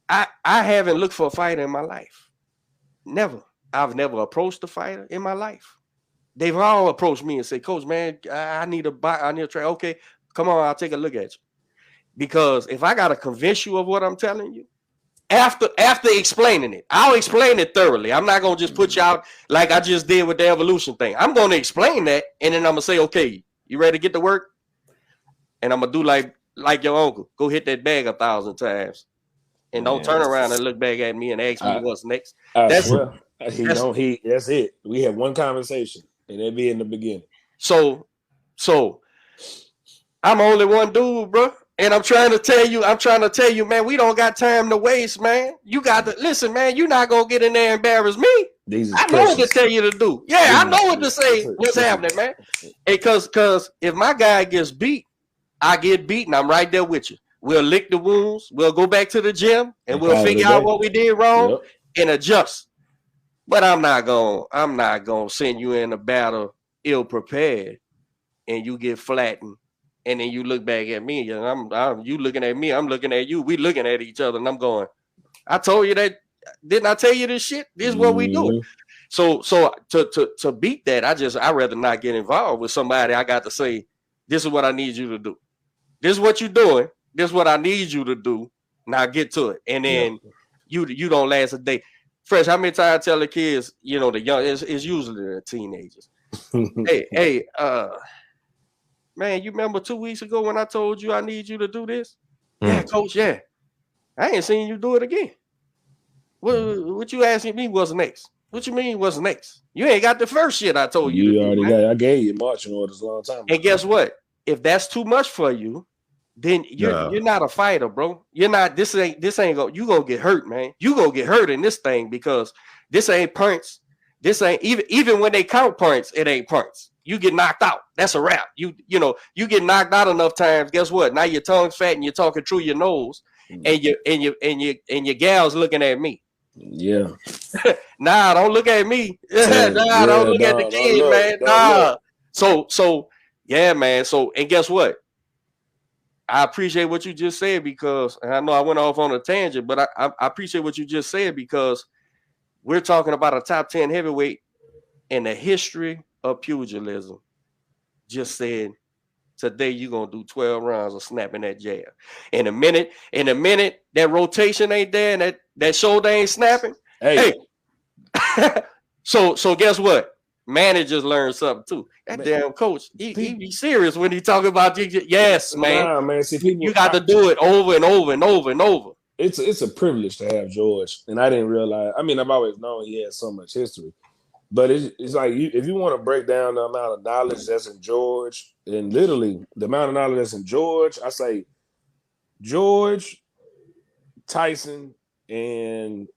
I haven't looked for a fighter in my life. Never. I've never approached a fighter in my life. They've all approached me and said, Coach, man, I need a train. Okay, come on, I'll take a look at you. Because if I got to convince you of what I'm telling you, After explaining it, I'll explain it thoroughly. I'm not gonna just put you out like I just did with the evolution thing. I'm gonna explain that, and then I'm gonna say, okay, you ready to get to work? And I'm gonna do like your uncle. Go hit that bag 1,000 times. And don't turn around and look back at me and ask me what's next. That's it. We have one conversation, and it'd be in the beginning. So I'm only one dude, bro. And I'm trying to tell you, man, we don't got time to waste, man. You got to listen, man. You're not gonna get in there and embarrass me. I know what to tell you to do. Yeah, I know what to say. What's happening, man? Because if my guy gets beat, I get beaten. I'm right there with you. We'll lick the wounds. We'll go back to the gym and we'll figure out what we did wrong and adjust. But I'm not gonna send you in a battle ill prepared and you get flattened. And then you look back at me, and you looking at me, I'm looking at you. We looking at each other, and I'm going, I told you that. Didn't I tell you this shit? This is what we do. So to beat that, I rather not get involved with somebody. I got to say, this is what I need you to do. This is what you're doing. This is what I need you to do. Now get to it. And then you don't last a day. Fresh, how many times I tell the kids, the young, it's usually the teenagers. hey, man, you remember 2 weeks ago when I told you I need you to do this? Yeah, coach, yeah. I ain't seen you do it again. What you asking me what's next? What you mean what's next? You ain't got the first shit I told you. I gave you marching orders a long time ago. And guess what? If that's too much for you, then you're not a fighter, bro. You're not, this ain't you gonna get hurt, man. You gonna get hurt in this thing because this ain't punts. This ain't even when they count points, it ain't points. You get knocked out. That's a wrap. You get knocked out enough times. Guess what? Now your tongue's fat and you're talking through your nose, and your gal's looking at me. Yeah. Nah, don't look at me. Don't look at the kid, man. Nah. So yeah, man. So and guess what? I appreciate what you just said because and I know I went off on a tangent, but I appreciate what you just said because we're talking about a top 10 heavyweight in the history of pugilism. Just said today you're gonna do 12 rounds of snapping that jab. In a minute, that rotation ain't there and that shoulder ain't snapping. Hey. So guess what? Managers learn something too. That damn coach, he be serious when he talk about yes, man. Nah, man. See, you got to do it over and over and over and over. It's a privilege to have George, and I didn't realize. I mean, I've always known he has so much history, but it's like if you want to break down the amount of knowledge that's in George, and literally the amount of knowledge that's in George, I say George, Tyson, and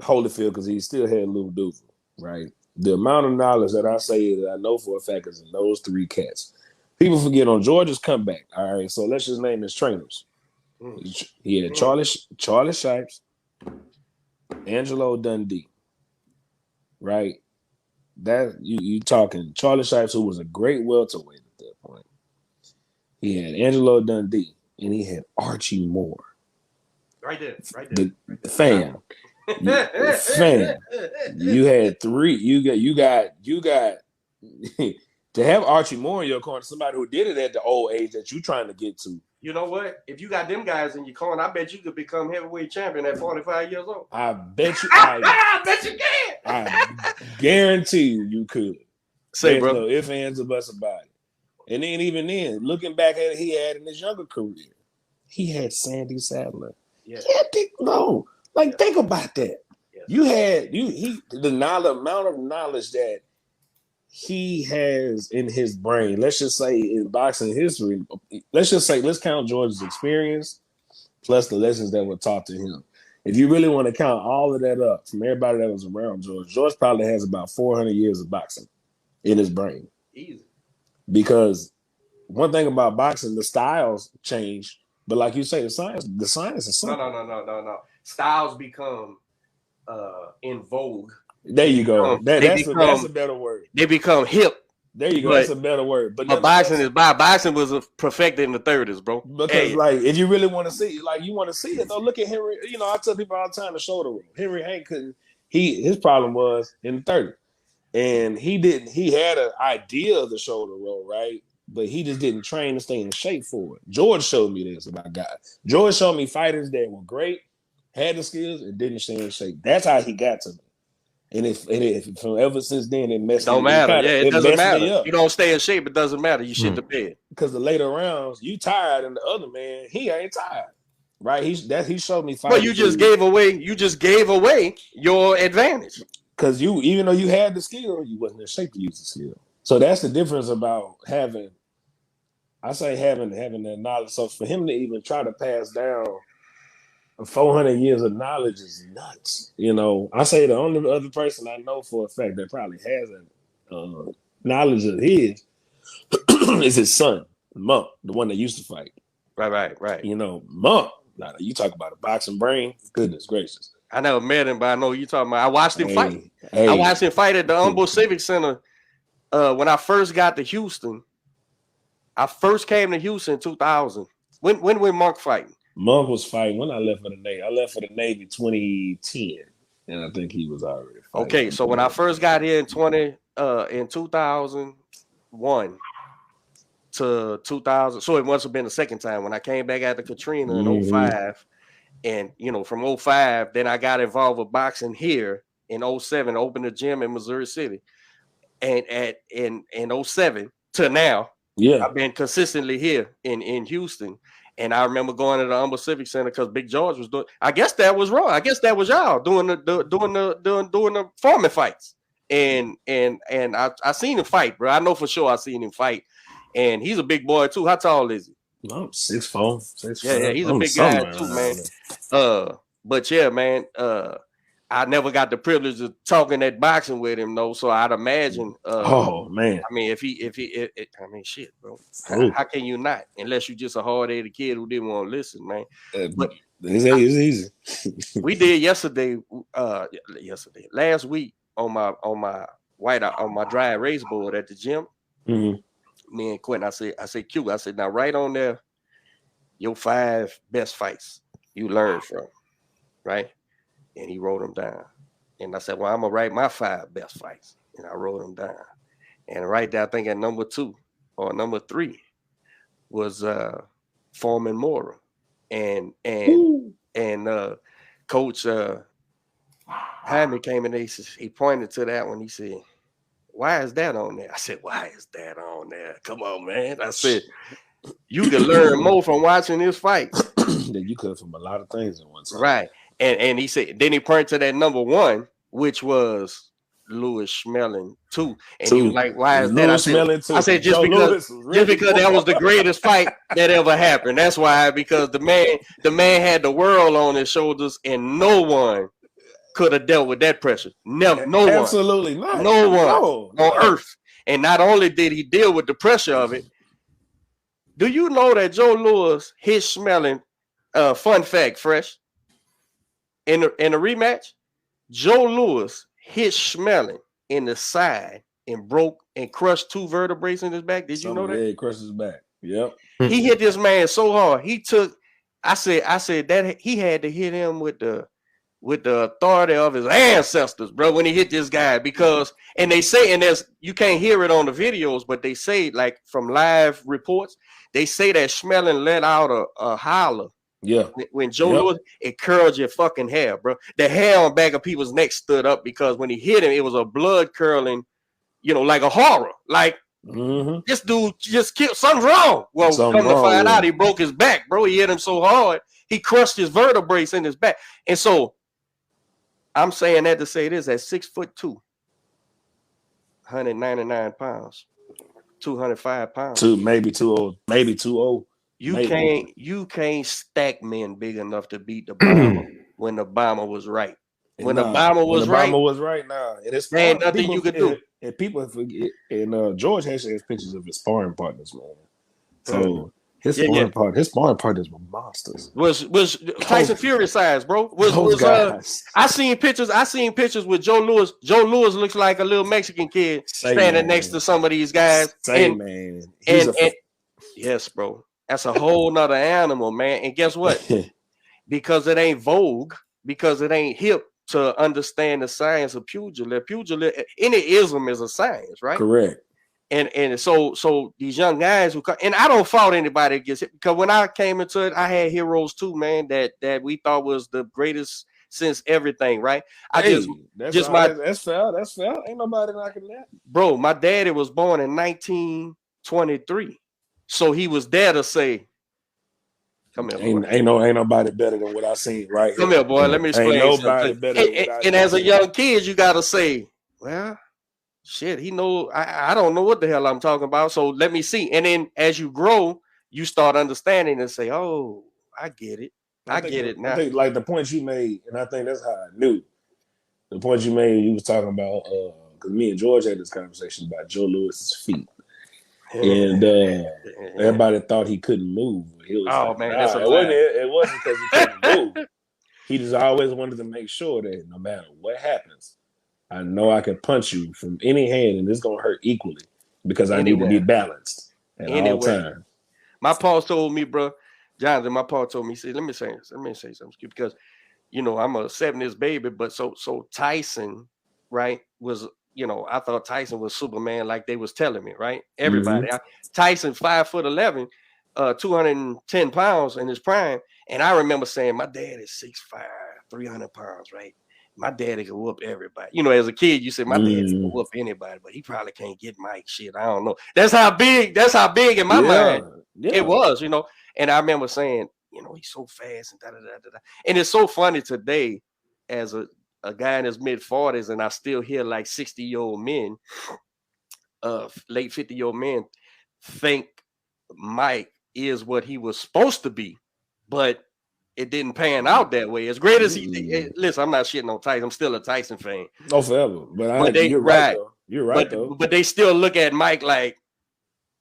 Holyfield because he still had Lou Duval, right? The amount of knowledge that I say that I know for a fact is in those three cats. People forget on George's comeback. All right, so let's just name his trainers. He had Charlie Shipes, Angelo Dundee, right? That you talking Charlie Shipes, who was a great welterweight at that point. He had Angelo Dundee, and he had Archie Moore. Right there. The fan. You had three. You got to have Archie Moore in your corner, somebody who did it at the old age that you're trying to get to. You know what? If you got them guys in your corner, I bet you could become heavyweight champion at 45 years old. I bet you. I bet you can. I guarantee you could. Say, bro. No ifs, ands, or buts about it. And then even then, looking back at it, he had in his younger career, he had Sandy Sadler. Yeah. Think about that. Yes. You had the amount of knowledge that he has in his brain. Let's just say in boxing history, let's count George's experience plus the lessons that were taught to him. If you really want to count all of that up from everybody that was around George probably has about 400 years of boxing in his brain. Easy. Because one thing about boxing, the styles change, but like you say, the science is something. No. Styles become in vogue. There you go. That's a better word. They become hip. There you go. That's a better word. But boxing was perfected in the 30s, bro. Because like if you really want to see, like you want to see it, though, look at Henry. You know, I tell people all the time the shoulder roll. Henry Hank couldn't. His problem was in the 30s, and he didn't. He had an idea of the shoulder roll, right? But he just didn't train to stay in shape for it. George showed me this about guys. George showed me fighters that were great, had the skills and didn't stay in shape. That's how he got to me. And if from ever since then it messed Don't me. matter. It doesn't messed matter. me up. You don't stay in shape, it doesn't matter. You shit the bed. Because the later rounds, you tired, and the other man, he ain't tired. Right? He showed me fight. Well, you just gave away your advantage. Because even though you had the skill, you wasn't in shape to use the skill. So that's the difference about having that knowledge. So for him to even try to pass down 400 years of knowledge is nuts. You know, I say the only other person I know for a fact that probably has a knowledge of his is his son, Monk, the one that used to fight. Right. You know, Monk. Now, you talk about a boxing brain. Goodness gracious. I never met him, but I know you talking about. I watched him fight. I watched him fight at the Humble Civic Center when I first got to Houston. I first came to Houston in 2000. When Monk fighting? Monk was fighting when I left for the Navy. I left for the Navy 2010, and I think he was already fighting. Okay, so when I first got here in 2001 to 2000, so it must have been the second time when I came back after Katrina in 05. And, you know, from 05, then I got involved with boxing here in 07, opened a gym in Missouri City. And in 07 to now, I've been consistently here in Houston. And I remember going to the Humble Civic Center because Big George was doing. I guess that was wrong. I guess that was y'all doing the Foreman fights. And I seen him fight, bro. I know for sure I seen him fight. And he's a big boy too. How tall is he? I'm 6'4". Yeah, he's a big guy too, man. But yeah, man. I never got the privilege of talking that boxing with him, though. So I'd imagine. Oh man. I mean, I mean, shit, bro. How can you not? Unless you just a hard-headed kid who didn't want to listen, man. But it's easy. We did last week on my dry erase board at the gym. Mm-hmm. Me and Quentin, I said, Q, I said, now write on there your 5 best fights you learned from, right? And he wrote them down. And I said, well, I'm gonna write my 5 best fights. And I wrote them down. And right there, I think at number 2 or number 3 was Foreman Mora. And Coach Jaime came in, he pointed to that one. He said, why is that on there? I said, why is that on there? Come on, man. I said, you can learn more from watching this fight than you could from a lot of things at one time. Right. And he said, then he pointed to that number 1, which was Louis Schmeling 2. And he was like, why is that? I said just because that was the greatest fight that ever happened. That's why, because the man had the world on his shoulders and no one could have dealt with that pressure. Absolutely not. No one on earth. And not only did he deal with the pressure of it, do you know that Joe Louis hit Schmeling? Fun fact, fresh. In a rematch, Joe Louis hit Schmeling in the side and broke and crushed 2 vertebrae in his back. Did you know that? Yeah, crushed his back. Yep. He hit this man so hard. I said that he had to hit him with the authority of his ancestors, bro, when he hit this guy, because, and they say, and you can't hear it on the videos, but they say, like, from live reports, they say that Schmeling let out a holler. Yeah. When Joe Louis, it curled your fucking hair, bro. The hair on back of people's necks stood up because when he hit him, it was a blood curling, like a horror. Like, this dude just killed, something's wrong. Well, come to find out, he broke his back, bro. He hit him so hard, he crushed his vertebrae in his back. And so, I'm saying that to say this: at 6'2", 199 pounds, 205 pounds, maybe 200. You can't stack men big enough to beat the bomber when the bomber was right. When the bomber was right now, there ain't nothing you could do. And people forget. And George actually has pictures of his sparring partners, man. So. His sparring partners were monsters. Was Tyson Fury size, bro? I seen pictures with Joe Louis. Joe Louis looks like a little Mexican kid standing next to some of these guys. Man. Yes, bro. That's a whole nother animal, man. And guess what? Because it ain't vogue, because it ain't hip to understand the science of pugilism. Any ism is a science, right? Correct. And so these young guys who come, and I don't fault anybody against it, because when I came into it, I had heroes too, man, that we thought was the greatest since everything, right? That's fair. Ain't nobody knocking that. Bro, my daddy was born in 1923. So he was there to say, come here, boy. Ain't nobody better than what I seen right here. Come here, boy. Let me explain. Ain't nobody better than what I seen. And as a young kid, you gotta say, well, shit, he know I don't know what the hell I'm talking about. So let me see. And then as you grow, you start understanding and say, oh, I get it. I get it now. I think like the point you made, and I think that's how I knew. The point you made, you was talking about because me and George had this conversation about Joe Lewis's feet. And everybody thought he couldn't move. He was that's a it wasn't because he couldn't move. He just always wanted to make sure that no matter what happens, I know I can punch you from any hand and it's gonna hurt equally because I need to be balanced at all times. My pa told me, bro, Jonathan, my pa told me, see, let me say something, because you know I'm a 70s baby, but so Tyson, right, was, you know, I thought Tyson was Superman, like they was telling me, right? Everybody, Tyson 5'11", 210 pounds in his prime, and I remember saying, my dad is 6'5", 300 pounds, right? My daddy can whoop everybody. You know, as a kid, you said my daddy can whoop anybody, but he probably can't get Mike. Shit, I don't know. That's how big in my mind it was, you know. And I remember saying, you know, he's so fast and da-da-da-da-da. And it's so funny today as a guy in his mid-40s, and I still hear like 60-year-old men, late 50-year-old men think Mike is what he was supposed to be, but it didn't pan out that way. As great as he listen, I'm not shitting on Tyson. I'm still a Tyson fan. Oh, forever. But you're right, though. You're right, though. But they still look at Mike like,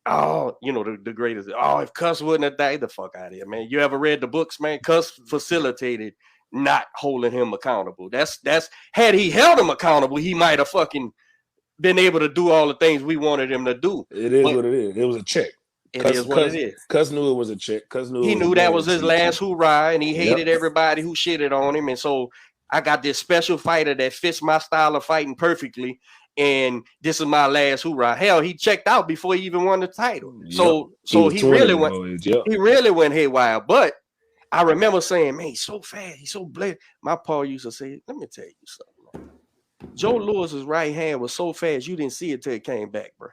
oh, you know, the greatest. Oh, if Cuss wouldn't have died, the fuck out of here, man. You ever read the books, man? Cuss facilitated not holding him accountable. That's had he held him accountable, he might have fucking been able to do all the things we wanted him to do. It is what it is. It was a check. It is. Cuss knew it was a check. He knew that was his last hoorah, and he hated everybody who shitted on him. And so I got this special fighter that fits my style of fighting perfectly, and this is my last hoorah. Hell, he checked out before he even won the title. So he really went haywire. But I remember saying, man, he's so fast, he's so blessed. My pa used to say, let me tell you something. Joe Lewis's right hand was so fast, you didn't see it till it came back, bro.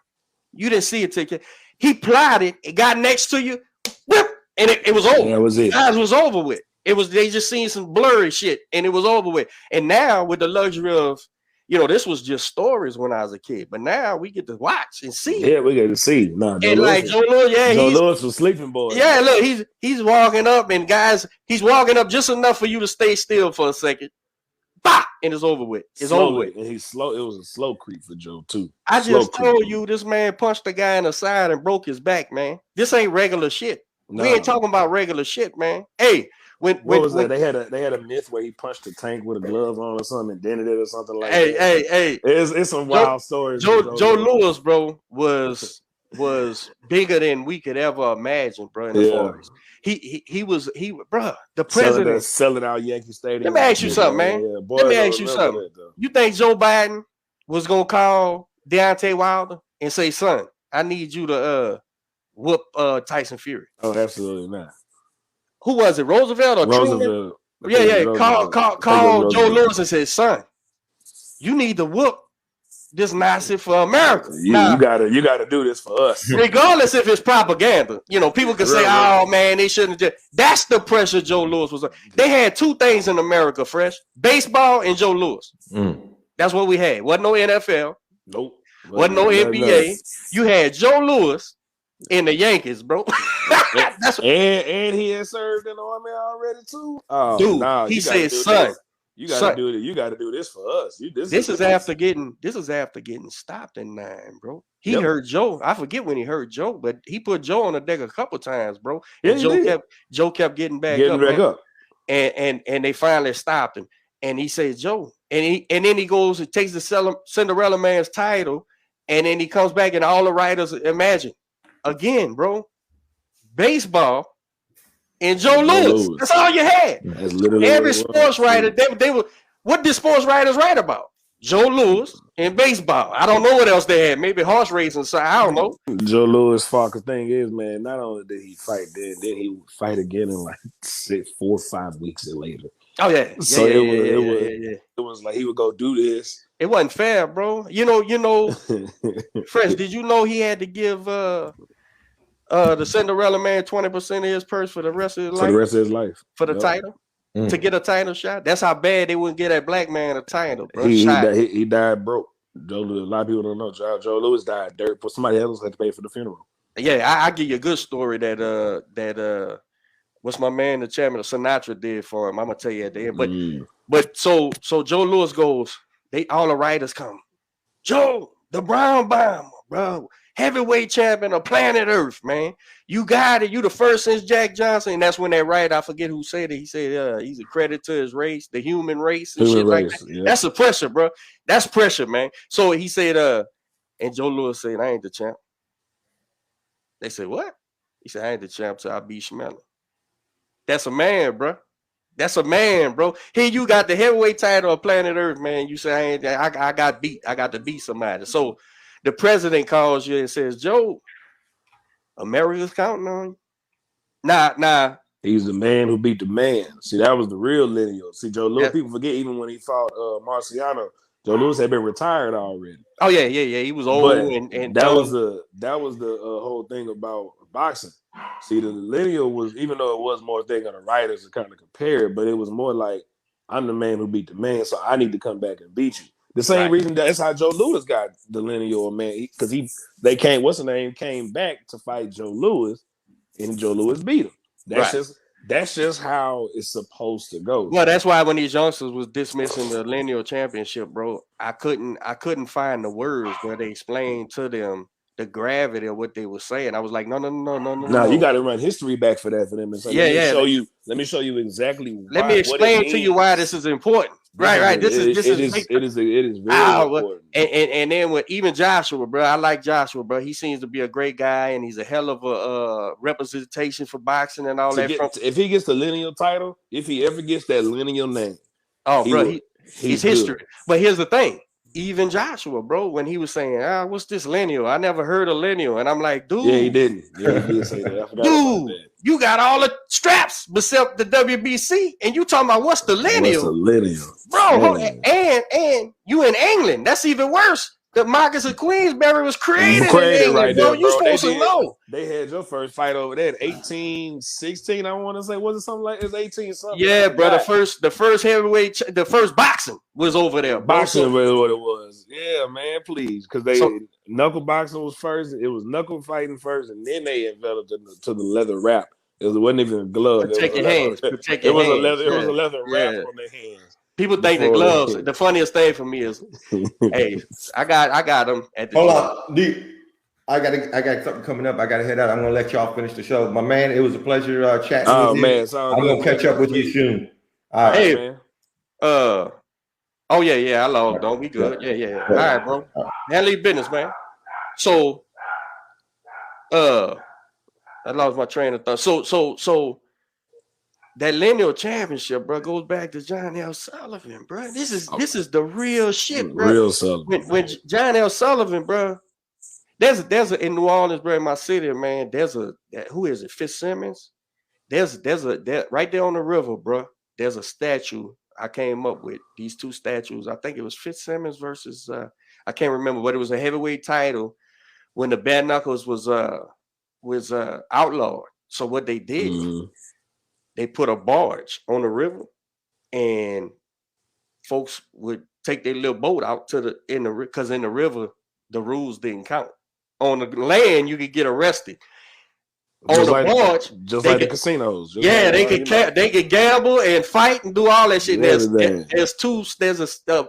You didn't see it till it came. He plied it, it got next to you, whoop, and it was over. That was it. Guys was over with. They just seen some blurry shit, and it was over with. And now with the luxury of, you know, this was just stories when I was a kid, but now we get to watch and see. Yeah, we get to see. Joe Lewis, Joe Lewis was sleeping boy. Yeah, look, he's walking up, and guys, he's walking up just enough for you to stay still for a second. Bah! And it's over with. It's over with. And he's slow. It was a slow creep for Joe too. I just told you this man punched a guy in the side and broke his back, man. This ain't regular shit. No. We ain't talking about regular shit, man. Hey, what was that? They had a myth where he punched a tank with a glove on or something and dented it or something like that. Hey. It's some wild stories. Joe Lewis, bro, was bigger than we could ever imagine, bro, in the 40s. Bro, the president selling out Yankee Stadium. Let me ask you something, man. Let me ask you something. You think Joe Biden was gonna call Deontay Wilder and say, son, I need you to whoop Tyson Fury? Oh, absolutely not. Who was it? Roosevelt or Roosevelt? Truman? Yeah. Call Joe Lewis and say, son, you need to whoop this Nazi for America. You gotta do this for us. Regardless if it's propaganda. You know, people can say, oh man, they shouldn't have. That's the pressure Joe Lewis was on. They had two things in America, Fresh: baseball and Joe Lewis. That's what we had. Wasn't no NFL. Nope. Wasn't no NBA. You had Joe Lewis in the Yankees, bro. and he had served in the army already too. Oh, dude, he said, son, you gotta do it. You gotta do this for us. This is after getting stopped in 9, bro. He heard Joe. I forget when he heard Joe, but he put Joe on the deck a couple times, bro. And Joe kept getting back up. And they finally stopped him. And he said, Joe, and then he goes and takes the Cinderella Man's title, and then he comes back, and all the writers imagine again, bro. Baseball and Joe Lewis. That's all you had. That's literally every sports writer. They were. What did sports writers write about? Joe Lewis in baseball. I don't know what else they had. Maybe horse racing. So I don't know. Joe Louis fought. The thing is, man, not only did he fight then he would fight again in like 4 or 5 weeks later. Oh yeah. So it was like he would go do this. It wasn't fair, bro. You know, Fresh, did you know he had to give the Cinderella man 20% of his purse for the rest of his life? For the rest of his life. For the title? To get a title shot? That's how bad they wouldn't get that black man a title, bro. He died broke. A lot of people don't know. Joe Louis died dirt, but somebody else had to pay for the funeral. Yeah, I give you a good story that what's my man, the chairman of Sinatra, did for him. I'm gonna tell you at the end. But so Joe Louis goes, all the writers come. Joe, the Brown Bomber, bro. Heavyweight champion of planet Earth, man. You got it. You the first since Jack Johnson. And that's when that writer, I forget who said it. He said he's a credit to his race, the human race and shit like that. Yeah. That's the pressure, bro. That's pressure, man. So he said, and Joe Louis said, I ain't the champ. They said, what? He said, I ain't the champ till I beat Schmeller. That's a man, bro. That's a man, bro. Here you got the heavyweight title of planet Earth, man. You say I got beat. I got to beat somebody. So the president calls you and says, Joe, America's counting on you. Nah. He's the man who beat the man. See, that was the real lineal. See, Joe Louis, people forget even when he fought Marciano, Joe Louis had been retired already. Oh yeah. He was old and that was the whole thing about boxing. See, the lineal was, even though it was more thing on the writers to kind of compare it, but it was more like, I'm the man who beat the man, so I need to come back and beat you. The same reason that's how Joe Louis got the lineal man, because came back to fight Joe Louis, and Joe Louis beat him. That's just how it's supposed to go. Well, that's why when these youngsters was dismissing the lineal championship, bro, I couldn't find the words where they explained to them the gravity of what they were saying. I was like, no. No, you got to run history back for that for them. And so let me show you exactly. Let me explain to you why this is important. Right. It is very important. And then with even Joshua, bro, I like Joshua, bro. He seems to be a great guy, and he's a hell of a representation for boxing and all that. If he gets the lineal title, if he ever gets that lineal name, he's history. But here's the thing. Even Joshua, bro, when he was saying, what's this lineal? I never heard of lineal. And I'm like, dude. Yeah, he didn't. Yeah, he did say that. I forgot about that. You got all the straps except the WBC, and you talking about what's the lineal? What's the lineal? Bro, and you in England. That's even worse. The Marcus of Queensberry was created in England, right bro. There, you supposed to know. They had your first fight over there, 1816. I want to say, was it something like it's 18 something? Yeah, bro. The first heavyweight, the first boxing was over there. Boxing was what it was. Yeah, man. Please, because knuckle boxing was first. It was knuckle fighting first, and then they enveloped to the leather wrap. It wasn't even a glove. Protect your hands. It was a leather wrap on their hands. People think the gloves. The funniest thing for me is, hey, I got them at the. Hold on, D. I got something coming up. I got to head out. I'm gonna let y'all finish the show. My man, it was a pleasure chatting with you. Man, I'm gonna catch up with you soon. All right, hey, man. Oh yeah. I logged. Don't be good. Yeah. All right, bro. Handle your business, man. So, I lost my train of thought. So. That lineal championship, bro, goes back to John L. Sullivan, bro. This is the real shit, bro. Real Sullivan. When John L. Sullivan, bro, there's a in New Orleans, bro, in my city, man. Who is it? Fitzsimmons. There's right there on the river, bro. There's a statue I came up with. These two statues. I think it was Fitzsimmons versus I can't remember, but it was a heavyweight title when the bare knuckles was outlawed. So what they did. They put a barge on the river, and folks would take their little boat out because in the river the rules didn't count. On the land you could get arrested. On the barge, just like the casinos. They could gamble and fight and do all that shit. There's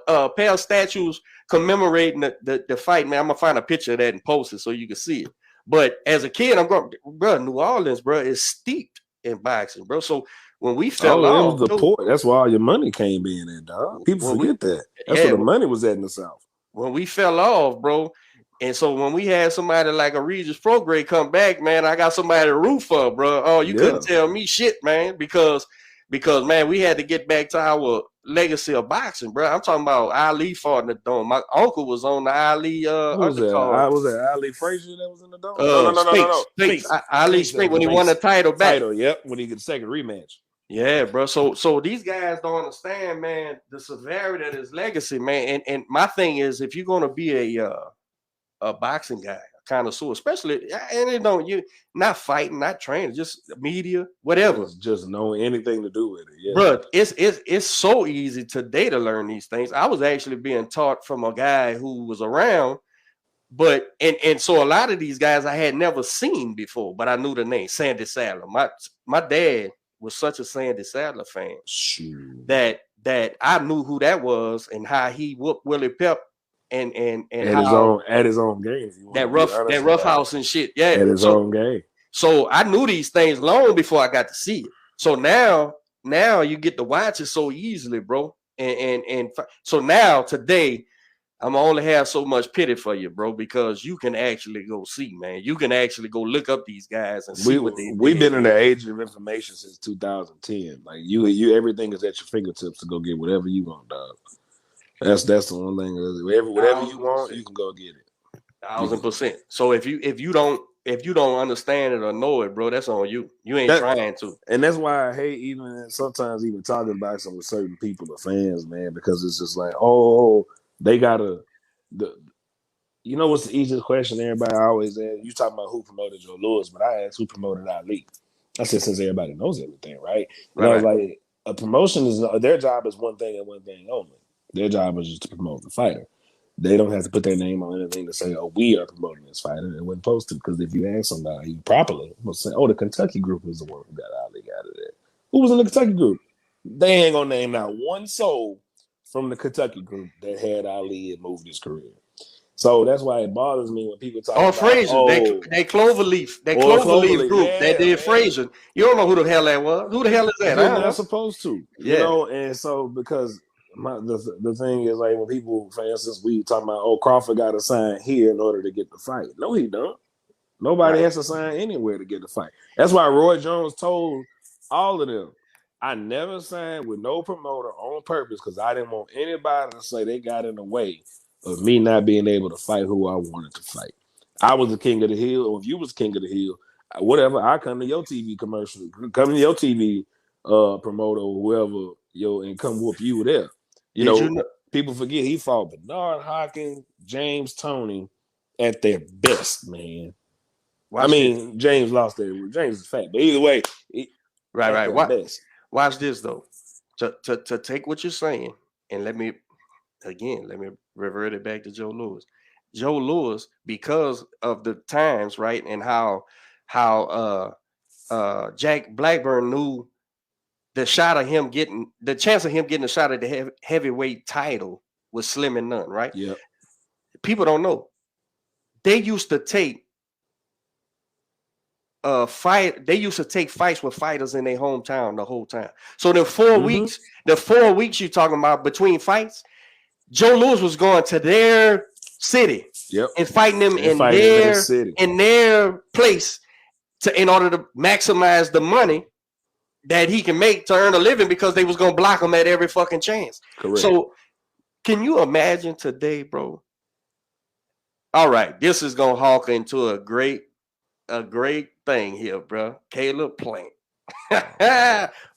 a pair of statues commemorating the fight. Man, I'm gonna find a picture of that and post it so you can see it. But as a kid, I'm going, bro, New Orleans, bro, is steeped in boxing, bro. So when we fell off, it was the port. That's where all your money came in, dog. People forget that. That's where the money was at in the South. When we fell off, bro, and so when we had somebody like a Regis Prograde come back, man, I got somebody to root for, bro. Oh, you couldn't tell me shit, man, because man, we had to get back to legacy of boxing, bro. I'm talking about Ali fought in the dome. My uncle was on the Ali Who was that? undercard. Was that Ali Frazier that was in the dome? No. Spinks. Ali Spinks when he won the title back. Yep, when he get the second rematch. Yeah, bro. So these guys don't understand, man, the severity of his legacy, man. And my thing is, if you're gonna be a boxing guy, a connoisseur, especially, and you not fighting, not training, just media, whatever, just know anything to do with it. Yeah, bro. It's so easy today to learn these things. I was actually being taught from a guy who was around, but and so a lot of these guys I had never seen before, but I knew the name, Sandy Sadler. My dad was such a Sandy Sadler fan that I knew who that was and how he whooped Willie Pep and at his own game. That rough house and shit. Yeah, at his own game. So I knew these things long before I got to see it. So now you get to watch it so easily, bro. And so now today I'm only have so much pity for you, bro, because you can actually go see, man. You can actually go look up these guys and see what they did. We've been in the age of information since 2010. Like you everything is at your fingertips to go get whatever you want, dog. That's the one thing. Whatever you want, you can go get it. 1,000%. So if you don't understand it or know it, bro, that's on you. You ain't trying to. And that's why I hate even talking about some with certain people or fans, man, because it's just like, oh, they gotta. You know what's the easiest question everybody always asks? You talking about who promoted Joe Louis, but I asked who promoted Ali. I said since everybody knows everything, right? And I was like, a promotion is their job is one thing and one thing only. Their job is just to promote the fighter. They don't have to put their name on anything to say, oh, we are promoting this fighter. It wasn't supposed to, because if you ask somebody properly, they'll say, oh, the Kentucky group was the one who got Ali out of there. Who was in the Kentucky group? They ain't gonna name not one soul from the Kentucky group that had Ali and moved his career. So that's why it bothers me when people talk about Frazier. They Cloverleaf group that did Frazier. You don't know who the hell that was. Who the hell is that? They're not supposed to. You know, and so because the thing is, like, when people, for instance, we talking about, Crawford got to sign here in order to get the fight. No, he don't. Nobody has to sign anywhere to get the fight. That's why Roy Jones told all of them, I never signed with no promoter on purpose because I didn't want anybody to say they got in the way of me not being able to fight who I wanted to fight. I was the king of the hill, or if you was king of the hill, whatever, I come to your TV commercial, come to your TV promoter or whoever, and come whoop you there. You know, people forget he fought Bernard Hopkins, James Toney at their best, man. James lost there. James is fat, but either way, right. Watch this though. To take what you're saying and let me revert it back to Joe Louis. Joe Louis, because of the times, right, and how Jack Blackburn knew the chance of him getting a shot at the heavyweight title was slim and none, right? Yeah. People don't know. They used to take fights with fighters in their hometown the whole time. So the 4 weeks you're talking about between fights, Joe Louis was going to their city and fighting them in their place in order to maximize the money that he can make to earn a living, because they was going to block him at every fucking chance. Correct. So can you imagine today, bro? All right, this is going to hawk into a great thing here, bro. Caleb Plant.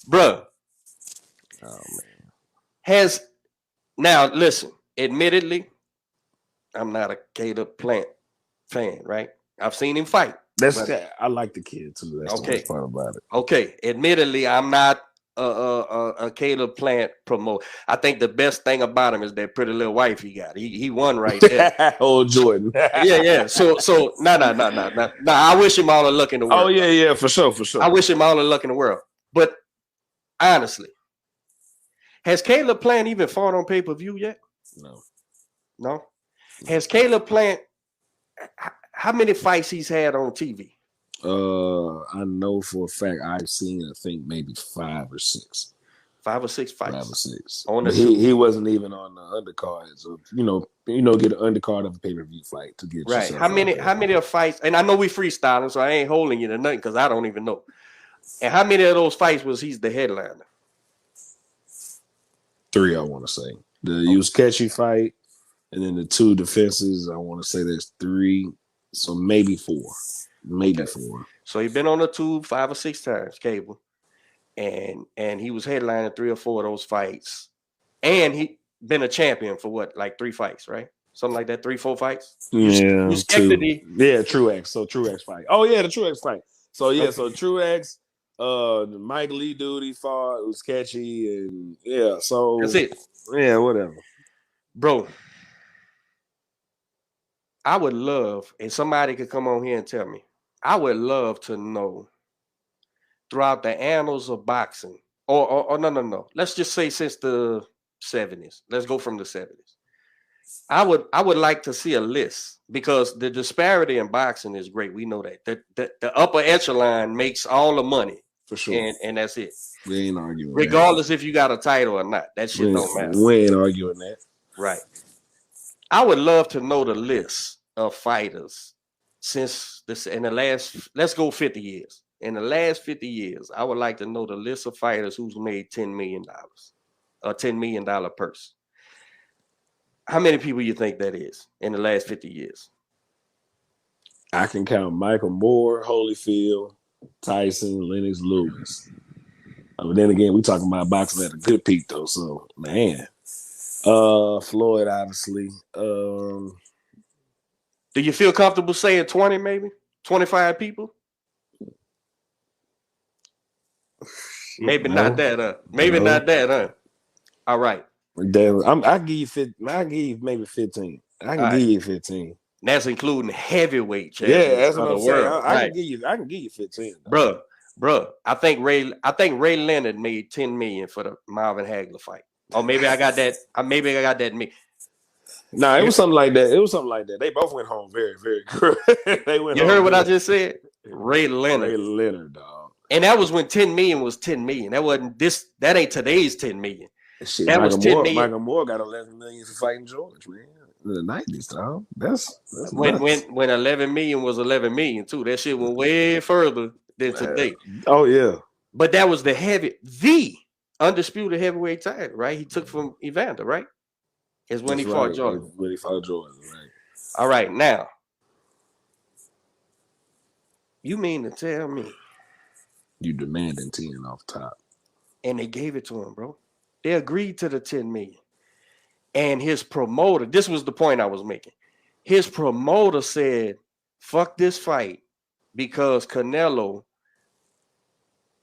Bro. Oh, man. Now, listen, admittedly, I'm not a Caleb Plant fan, right? I've seen him fight. I like the kid too. That's the worst part about it. Okay, admittedly, I'm not a Caleb Plant promoter. I think the best thing about him is that pretty little wife he got. He won right there. Old Jordan. yeah. So no. I wish him all the luck in the world. Oh yeah, for sure. I wish him all the luck in the world. But honestly, has Caleb Plant even fought on pay-per-view yet? No. Has Caleb Plant, how many fights he's had on TV? I know for a fact I've seen, I think maybe 5 or 6. 5 or 6 fights. 5 or 6. He wasn't even on the undercard. So get an undercard of a pay-per-view fight to get right. How many of fights? And I know we freestyling, so I ain't holding you to nothing because I don't even know. And how many of those fights was he's the headliner? 3, I want to say. The Yusukechi fight, and then the 2 defenses, I want to say there's 3. So maybe 4. Maybe 4. So he's been on the tube 5 or 6 times, Cable. And he was headlining 3 or 4 of those fights. And he been a champion for what, like 3 fights, right? Something like that, 3, 4 fights. Yeah, 2. Yeah, Truex. So Truex fight. Oh yeah, the Truex fight. So yeah, so Truex, Mike Lee dude he fought, it was catchy, and yeah, so that's it. Yeah, whatever. Bro, I would love, and somebody could come on here and tell me, I would love to know throughout the annals of boxing, or no. Let's just say since the 70s. Let's go from the 70s. I would like to see a list, because the disparity in boxing is great. We know that. The upper echelon makes all the money. For sure. And that's it. We ain't arguing. Regardless if you got a title or not. That shit don't matter. We ain't arguing that. Right. I would love to know the list of fighters since this in the last, let's go 50 years. In the last 50 years, I would like to know the list of fighters who's made $10 million, a $10 million purse. How many people you think that is in the last 50 years? I can count Michael Moore, Holyfield, Tyson, Lennox Lewis. But then again, we talking about boxing at a good peak though. So man, Floyd obviously. Do you feel comfortable saying 20, maybe 25 people? Maybe not that, huh? Maybe not that, huh? All right. Damn, I give you 50. I give you maybe 15. I can give you 15. That's including heavyweight champions. Yeah, that's what I'm saying. I can give you 15, bro. I think Ray Leonard made 10 million for the Marvin Hagler fight. Or maybe I got that. Maybe I got that. No, it was something like that. They both went home very, very good. They went. You heard what I just said? Ray Leonard. Ray Leonard, dog. And that was when 10 million was 10 million. That wasn't this. That ain't today's 10 million. Shit, that was 10 million. Michael Moore got 11 million for fighting George, man. In the 90s, dog. That's when 11 million was 11 million too. That shit went way further than today. Oh yeah. But that was the undisputed heavyweight title, right? He took from Evander, right? Is when he fought Jordan. When he fought Jordan, right? All right, now you mean to tell me you demanding 10 off top? And they gave it to him, bro. They agreed to the 10 million. And his promoter, this was the point I was making. His promoter said, fuck this fight because Canelo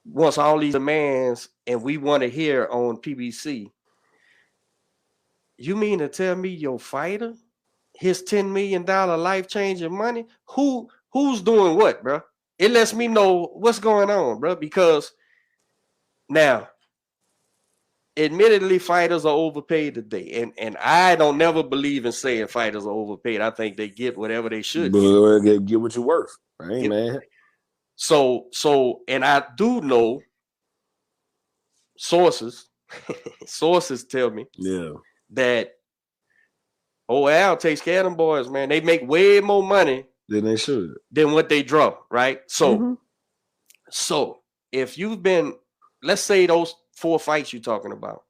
wants all these demands and we want to hear on PBC. You mean to tell me your fighter, his $10 million life-changing money? Who's doing what, bro? It lets me know what's going on, bro, because now, admittedly, fighters are overpaid today, and I don't never believe in saying fighters are overpaid. I think they get whatever they should get what you're worth, right, man? So, and I do know sources tell me, that Al takes care of them boys, man. They make way more money than they should, than what they draw, right? So, so if you've been, let's say those 4 fights you're talking about,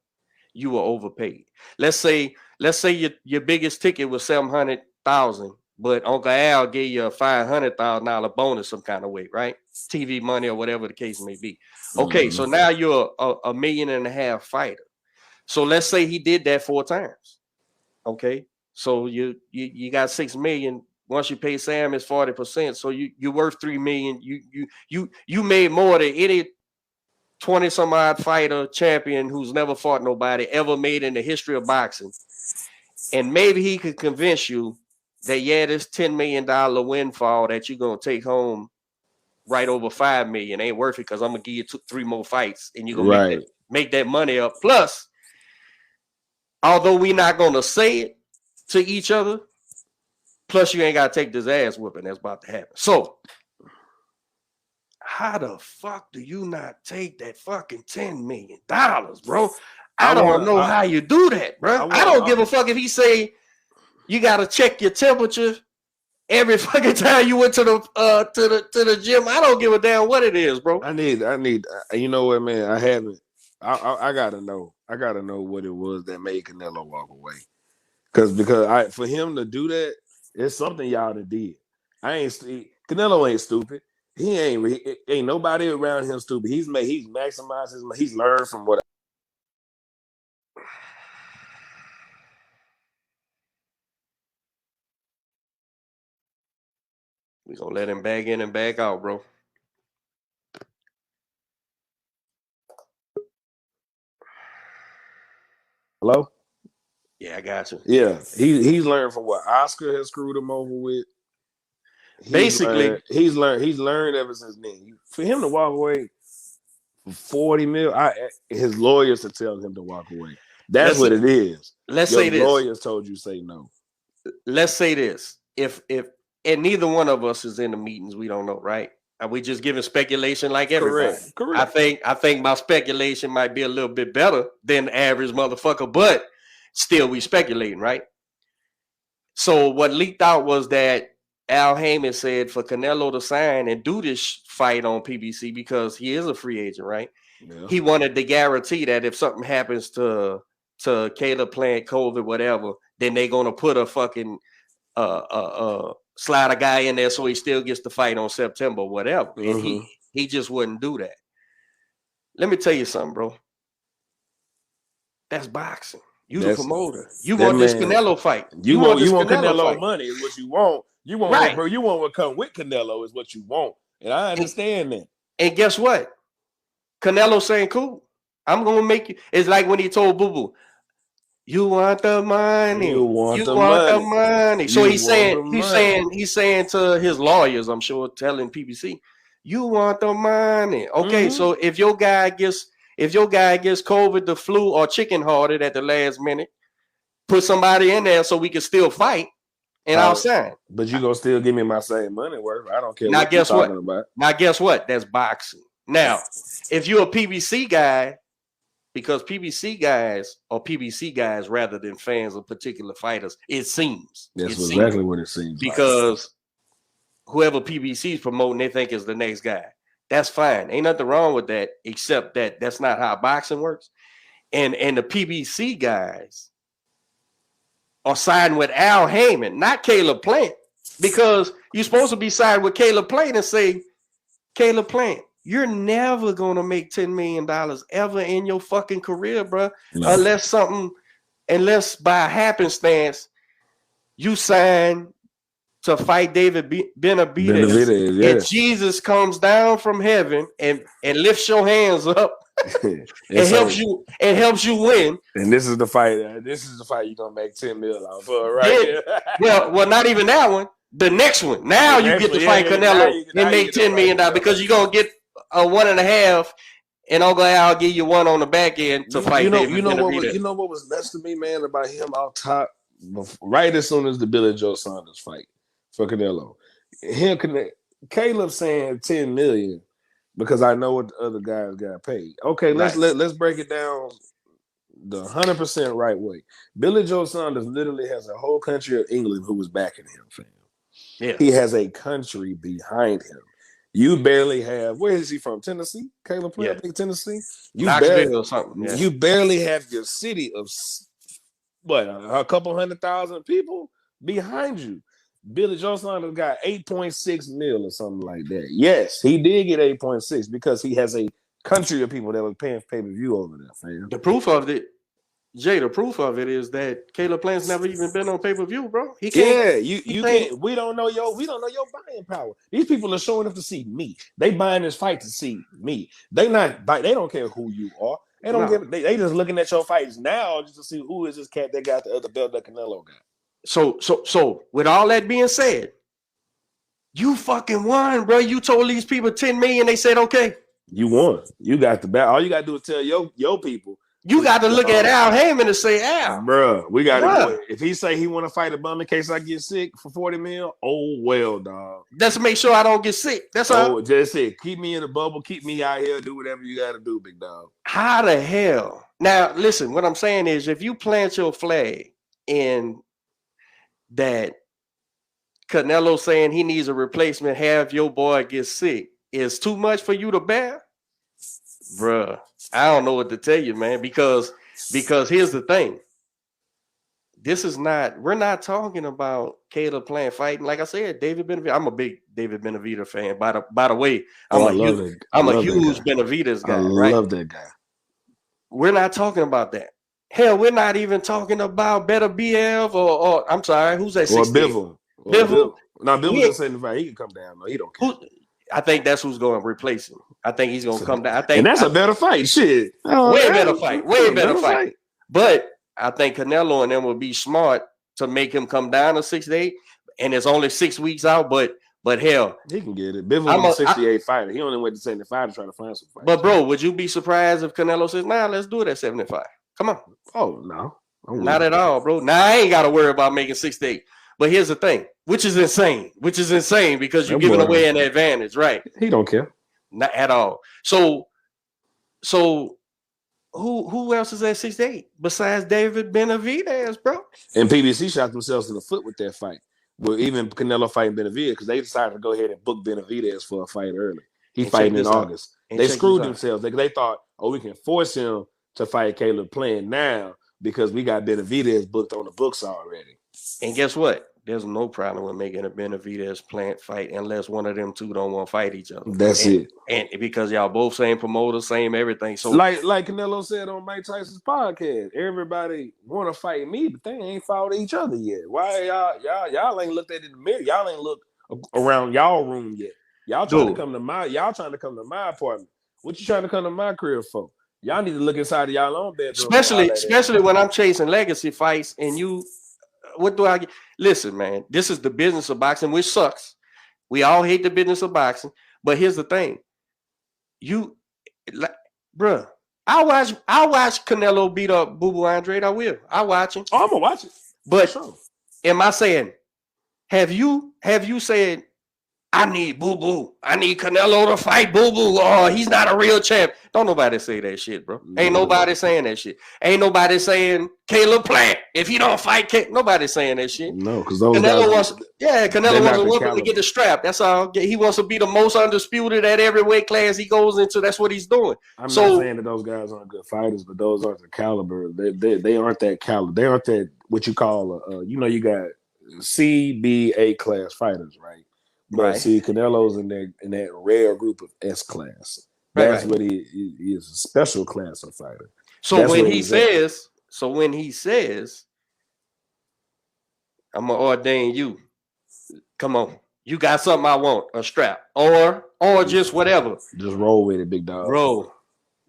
you were overpaid. Let's say your biggest ticket was $700,000, but Uncle Al gave you a $500,000 bonus some kind of way, right? TV money or whatever the case may be. Okay, so now you're a $1.5 million fighter. So let's say he did that 4 times. Okay, so you got $6 million. Once you pay Sam, it's 40%. So you're worth $3 million. You made more than any 20-some-odd fighter champion who's never fought nobody ever made in the history of boxing. And maybe he could convince you that, this $10 million windfall that you're going to take home right over $5 million ain't worth it because I'm going to give you 3 more fights and you're going to make that money up. Plus, although we're not going to say it to each other, plus you ain't got to take this ass whipping that's about to happen. So, how the fuck do you not take that fucking $10 million, bro? I don't know how you do that, bro. I don't give a fuck if he say you got to check your temperature every fucking time you went to the gym. I don't give a damn what it is, bro. I need. You know what, man? I haven't. I gotta know. I gotta know what it was that made Canelo walk away. Because for him to do that, it's something y'all done did. Canelo ain't stupid. He ain't nobody around him stupid. He's maximized he's learned from what. We gonna let him back in and back out, bro. Hello? Yeah, I got you. Yeah, he's learned from what Oscar has screwed him over with. He's learned ever since then. For him to walk away for 40 mil, his lawyers to tell him to walk away. That's what it is. Let's say this. Lawyers told you say no. Let's say this. If and neither one of us is in the meetings, we don't know, right? Are we just giving speculation like everybody? Correct. I think my speculation might be a little bit better than the average motherfucker, but still we speculating, right? So what leaked out was that Al Heyman said for Canelo to sign and do this fight on PBC because he is a free agent, right? Yeah. He wanted to guarantee that if something happens to Caleb playing COVID, whatever, then they're gonna put a fucking slide a guy in there so he still gets to fight on September, whatever. Mm-hmm. And he just wouldn't do that. Let me tell you something, bro. That's boxing. You the promoter. You want this Canelo fight. You want Canelo money is what you want. You want right. Bro, you want to come with Canelo is what you want. And I understand that. And guess what? Canelo saying, cool. I'm gonna make you. It's like when he told Boo Boo, you want the money. You want the money. So he's saying to his lawyers, I'm sure, telling PBC, you want the money. Okay, so if your guy gets COVID, the flu, or chicken hearted at the last minute, put somebody in there so we can still fight, and I'll sign. But you gonna still give me my same money worth. I don't care what you're talking about. Now guess what? That's boxing. Now, if you're a PBC guy, because PBC guys rather than fans of particular fighters, it seems. That's exactly what it seems. Because whoever PBC is promoting, they think is the next guy. That's fine. Ain't nothing wrong with that, except that that's not how boxing works. And the PBC guys are siding with Al Heyman, not Caleb Plant, because you're supposed to be siding with Caleb Plant and say, Caleb Plant, you're never going to make $10 million ever in your fucking career, bro. No. Unless by happenstance, you sign to fight David Benavidez, and Jesus comes down from heaven and lifts your hands up and helps you win. And this is the fight. You're gonna make 10 mil off of, right? well, not even that one. The next one. Now you get to fight Canelo and make $10 million because you're gonna get a 1.5, and Uncle Al give you one on the back end to fight. You know what was next to me, man, about him off top, right as soon as the Billy Joe Saunders fight for Canelo. Caleb saying 10 million because I know what the other guys got paid. Okay, let's break it down the 100% right way. Billy Joe Saunders literally has a whole country of England who was backing him, fam. Yeah. He has a country behind him. You barely have. Where is he from? Tennessee? Caleb Plant, Tennessee. Knoxville or something. Yeah. You barely have your city of a couple 100,000 people behind you. Billy Joe Saunders got 8.6 mil or something like that. Yes, he did get 8.6 because he has a country of people that were paying pay-per-view over there, fam. The proof of it is that Caleb Plant's never even been on pay-per-view, bro. He can't. Yeah, you can't. We don't know your buying power. These people are showing up to see me. They buying this fight to see me. They don't care who you are. They don't they just looking at your fights now just to see who is this cat that got the other belt that Canelo got. So with all that being said, you fucking won, bro. You told these people 10 million, they said okay. You won. You got the bat. All you gotta do is tell your people. You got to look at Al Heyman and say, Al, bro, we got to. If he say he want to fight a bum in case I get sick for 40 mil, oh well, dog. Let's make sure I don't get sick. That's all. Just it. Keep me in the bubble. Keep me out here. Do whatever you got to do, big dog. How the hell? Now, listen. What I'm saying is, if you plant your flag in that Canelo saying he needs a replacement, have your boy get sick, is too much for you to bear, bruh. I don't know what to tell you, man, because Because here's the thing. We're not talking about Caleb Plant fighting. Like I said, David Benavidez. I'm a big David Benavidez fan. By the way, I'm a huge Benavidez guy. I love that guy. We're not talking about that. Hell, we're not even talking about Better BF or I'm sorry, who's that? Or Bivol. Bivol. No, Bivol's just saying he can come down. No, he don't care. I think that's who's going to replace him. I think he's going to come down. And that's a better fight. Shit. Way better fight. But I think Canelo and them will be smart to make him come down to 68. And it's only 6 weeks out, but hell. He can get it. Bivol's a 68 fighter. He only went to 75 to try to find some fights. But, bro, would you be surprised if Canelo says, nah, let's do it at 75? Come on. Oh, no. Not at all, bro. Now, I ain't got to worry about making 68. But here's the thing, which is insane because you're giving away an advantage, right? He don't care. Not at all. So who else is at 68 besides David Benavidez, bro? And PBC shot themselves in the foot with that fight. Well, even Canelo fighting Benavidez because they decided to go ahead and book Benavidez for a fight early. He fighting in August. They screwed themselves. They thought, we can force him to fight Caleb Plant now because we got Benavidez booked on the books already. And guess what? There's no problem with making a Benavidez Plant fight unless one of them two don't want to fight each other. That's it. And because y'all both same promoters, same everything. So like Canelo said on Mike Tyson's podcast, everybody want to fight me, but they ain't fought each other yet. Why y'all ain't looked at it in the mirror? Y'all ain't looked around y'all room yet. Y'all trying to come to my apartment. What you trying to come to my crib for? Y'all need to look inside of y'all own bedroom. Especially when I'm chasing legacy fights and you. What do I get? Listen, man, this is the business of boxing, which sucks. We all hate the business of boxing. But here's the thing. Bruh, I'll watch Canelo beat up Boo Boo Andrade. I will. I'll watch him. Oh, I'm gonna watch it. But am I saying, have you said, I need Boo Boo. I need Canelo to fight Boo Boo. Oh, he's not a real champ. Don't nobody say that shit, bro. Ain't nobody saying that shit. Ain't nobody saying Caleb Plant. If he don't fight, nobody saying that shit. No, because those Canelo guys, Canelo wants a woman to get the strap. That's all. He wants to be the most undisputed at every weight class he goes into. That's what he's doing. I'm not saying that those guys aren't good fighters, but those aren't the caliber. They aren't that caliber. They aren't that what you call you got C, B, A class fighters, right? But see, Canelo's in that rare group of S class. That's what he is, a special class of fighter. So when he says, I'm gonna ordain you. Come on, you got something I want, a strap, or just whatever. Just roll with it, big dog. Roll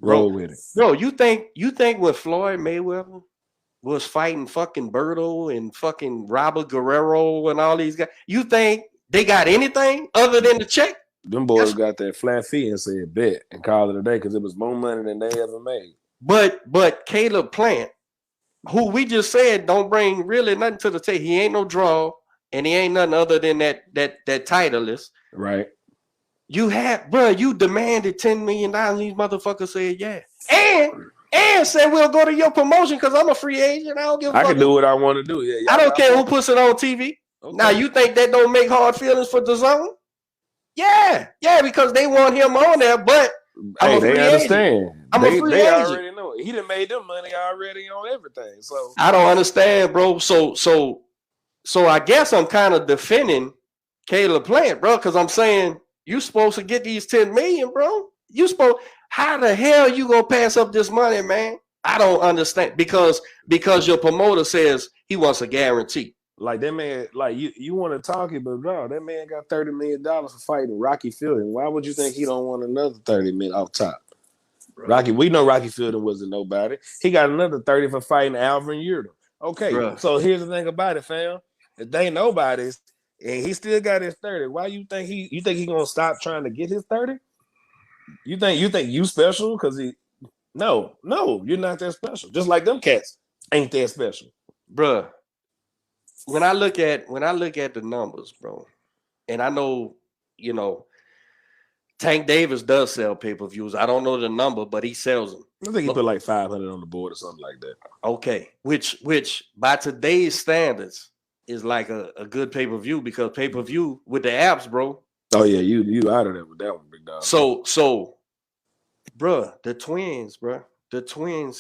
with it, bro. You think when Floyd Mayweather was fighting fucking Berto and fucking Robert Guerrero and all these guys, you think they got anything other than the check? Them boys got that flat fee and said bet and called it a day because it was more money than they ever made. But Caleb Plant, who we just said don't bring really nothing to the table. He ain't no draw, and he ain't nothing other than that titleist. Right. You demanded $10 million. These motherfuckers said yeah. And said we'll go to your promotion because I'm a free agent. I don't give a fuck. I can do what I want to do. Yeah, I don't care who puts it on TV. Okay. Now you think that don't make hard feelings for DAZN? Yeah, because they want him on there, but they understand. I'm a free agent. Already know it. He done made them money already on everything. So I don't understand, bro. So I guess I'm kind of defending Caleb Plant, bro, because I'm saying you supposed to get these 10 million, bro. How the hell you gonna pass up this money, man? I don't understand because your promoter says he wants a guarantee. Like that man, like you want to talk it, but bro, that man got $30 million for fighting Rocky Fielding. Why would you think he don't want another 30 million off top? Bro. We know Rocky Fielding wasn't nobody. He got another 30 for fighting Alvin Yurda. Okay, So here's the thing about it, fam. If they ain't nobody's and he still got his 30, why you think he gonna stop trying to get his 30? You think you special? Because no, you're not that special. Just like them cats ain't that special, bruh. When I look at the numbers, bro, and I know, Tank Davis does sell pay-per-views. I don't know the number, but he sells them. I think he put like 500 on the board or something like that. Okay, which by today's standards is like a good pay-per-view because pay-per-view with the apps, bro. Oh yeah, you out of there with that one, big dog. So, bro, the twins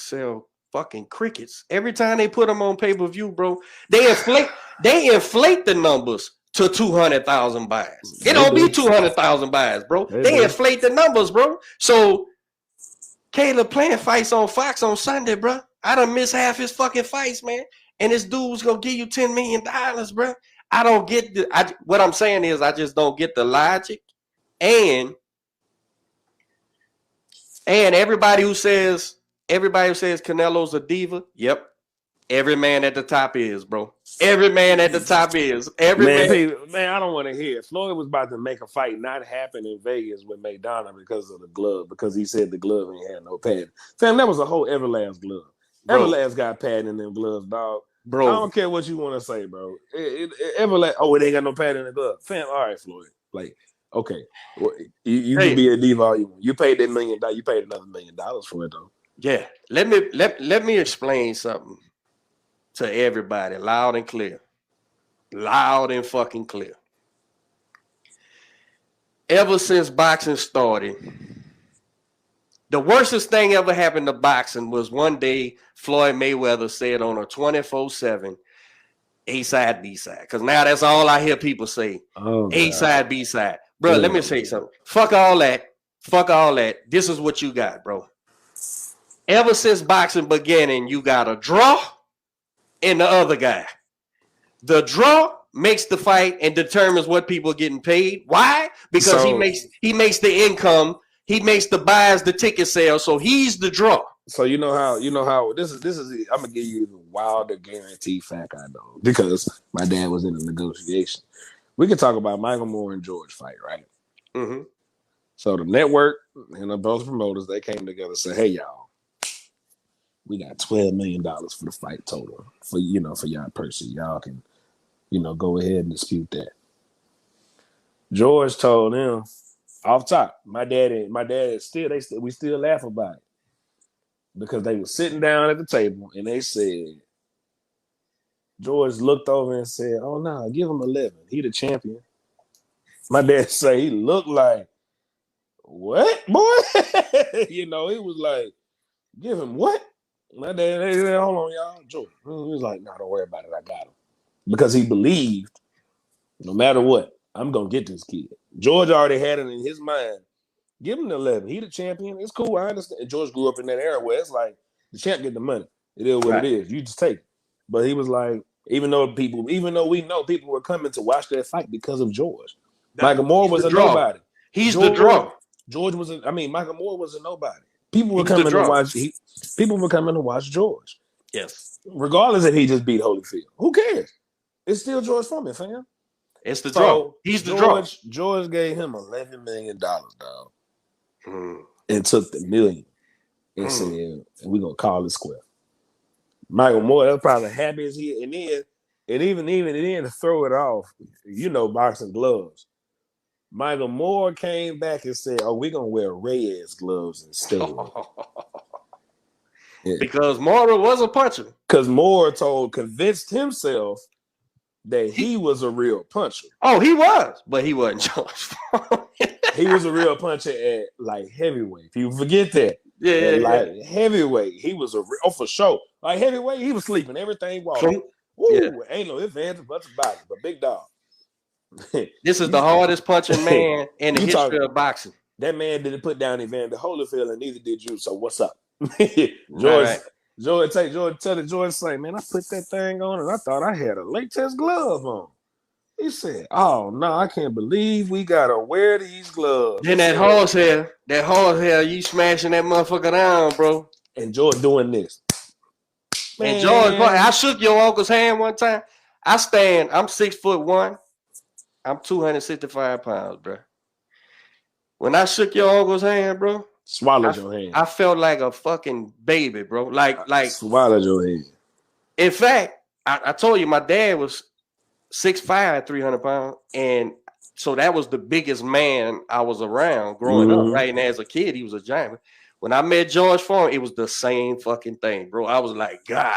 sell fucking crickets. Every time they put them on pay-per-view, bro, they inflate the numbers to 200,000 buys. It don't be 200,000 buys, bro. They inflate the numbers, bro. So Caleb playing fights on Fox on Sunday, bro. I done missed half his fucking fights, man. And this dude's gonna give you $10 million, bro. I don't get what I'm saying is I just don't get the logic. And everybody who says Canelo's a diva, yep. Every man at the top is, bro. Every man at the top is. Man, I don't want to hear it. Floyd was about to make a fight not happen in Vegas with McDonough because of the glove, because he said the glove ain't had no padding. Fam, that was a whole Everlast glove. Bro. Everlast got padding in them gloves, dog. Bro, I don't care what you want to say, bro. Everlast, it ain't got no padding in the glove. Fam, all right, Floyd. Like, okay, well, you can be a diva all you want. You paid that $1 million. You paid another $1 million for it, though. Yeah, let me explain something to everybody, loud and clear. Loud and fucking clear. Ever since boxing started, the worstest thing ever happened to boxing was one day Floyd Mayweather said on a 24/7 A-side, B-side. Because now that's all I hear people say. Oh, A-side, B-side. Bro, let me say something. Fuck all that. This is what you got, bro. Ever since boxing beginning, you got a draw and the other guy. The draw makes the fight and determines what people are getting paid. Why? Because he makes the income, he makes the buys, the ticket sales, so he's the draw. So you know how this is I'm gonna give you the wilder guarantee fact I know, because my dad was in a negotiation. We can talk about Michael Moore and George fight, right? Mm-hmm. So the network and both promoters, they came together and said, hey y'all, we got $12 million for the fight total for y'all person. Y'all can, go ahead and dispute that. George told them off top. My dad we still laugh about it, because they were sitting down at the table and they said, George looked over and said, "Oh no, give him 11. He the champion." My dad say he looked like, "What, boy?" He was like, "Give him what?" My dad, hey, hold on, y'all. George. He was like, "No, don't worry about it. I got him." Because he believed, no matter what, I'm going to get this kid. George already had it in his mind. Give him the 11. He the champion. It's cool. I understand. And George grew up in that era where it's like, the champ get the money. It is what it is. You just take it. But he was like, even though we know people were coming to watch that fight because of George. Michael Moore was a nobody. He's the draw. Michael Moore was a nobody. People were coming to watch. People were coming to watch George. Yes. Regardless if he just beat Holyfield. Who cares? It's still George Foreman, fam. It's the draw. He's the draw. George gave him $11 million, dog. And took the $1 million and said, we're going to call it square. Michael Moore, that was probably happy as he, and even to throw it off, boxing gloves. Michael Moore came back and said, "Oh, we're gonna wear Reyes gloves instead." Because Moore was a puncher. Because Moore convinced himself that he was a real puncher. Oh, he was, but he wasn't George Foreman. He was a real puncher at like heavyweight. People forget that. Yeah. Heavyweight, he was for sure. Like heavyweight, he was sleeping. Everything walking. Ain't no ifs, ands, or buts about it, but big dog. This is the hardest punching man in the history of boxing. That man didn't put down Evander Holyfield, and neither did you. So what's up? George say, "Man, I put that thing on and I thought I had a latex glove on." He said, "Oh no, I can't believe we gotta wear these gloves." Then that horsehair, you smashing that motherfucker down, bro. And George doing this. Man. And George, I shook your uncle's hand one time. I'm 6'1". I'm 265 pounds, bro. When I shook your uncle's hand, bro, swallowed your hand. I felt like a fucking baby, bro. Like swallowed your hand. In fact, I told you my dad was 6'5", 300 pounds, and so that was the biggest man I was around growing up, right? And as a kid, he was a giant. When I met George Foreman, it was the same fucking thing, bro. I was like, God.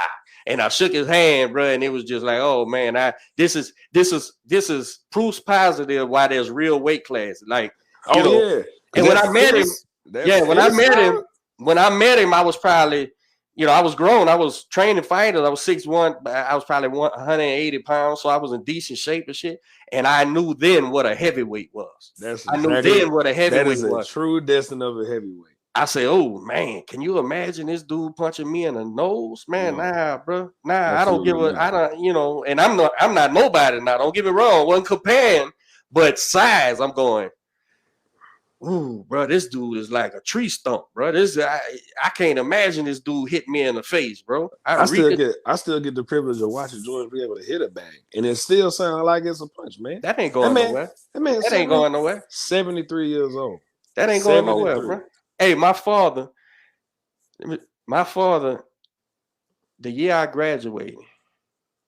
And I shook his hand, bro, and it was just like, oh man, this is proof positive why there's real weight class. Like, you know. And when I met him, I was probably I was grown. I was training fighters. I was 6'1", but I was probably 180 pounds, so I was in decent shape and shit. And I knew then what a heavyweight was. I knew then what a heavyweight was. That is a true destination of a heavyweight. I say, oh man, can you imagine this dude punching me in the nose? Man, nah, bro. Nah, absolutely. And I'm not nobody now. Don't get me wrong. Wasn't comparing, but size, I'm going, ooh, bro, this dude is like a tree stump, bro. I can't imagine this dude hit me in the face, bro. I still get the privilege of watching Jordan be able to hit a bag, and it still sounds like it's a punch, man. That ain't going nowhere. That ain't going nowhere. 73 years old. That ain't going nowhere, bro. Hey, my father, the year I graduated,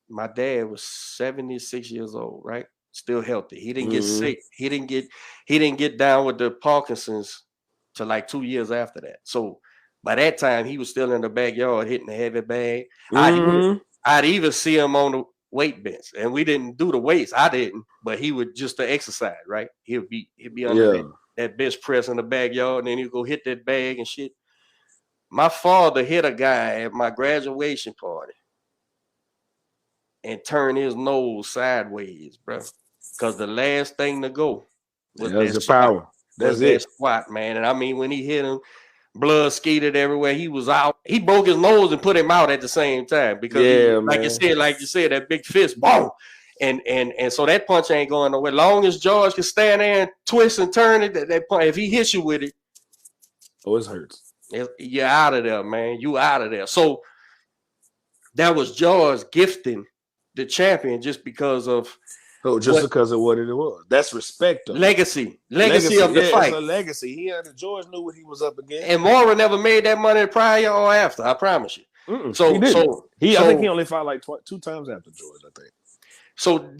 my dad was 76 years old, right? Still healthy. He didn't get sick. He didn't get down with the Parkinson's till like 2 years after that. So by that time, he was still in the backyard hitting the heavy bag. I'd even see him on the weight bench, and we didn't do the weights. I didn't, but he would just to exercise, right? He'd be on that bench press in the backyard, and then he'd go hit that bag and shit. My father hit a guy at my graduation party and turned his nose sideways, bro. Because the last thing to go was the power. That's it. Squat, man. And I mean, when he hit him, blood skated everywhere. He was out. He broke his nose and put him out at the ssame time because, like you said, that big fist, boom. And so that punch ain't going nowhere. Long as George can stand there and twist and turn it, that punch, if he hits you with it, it hurts. You're out of there, man. You out of there. So that was George gifting the champion just because of because of what it was. That's respect. Legacy of the fight. It's a legacy. George knew what he was up against. And Mora never made that money prior or after. I promise you. So I think he only fought like 2 times after George. I think. So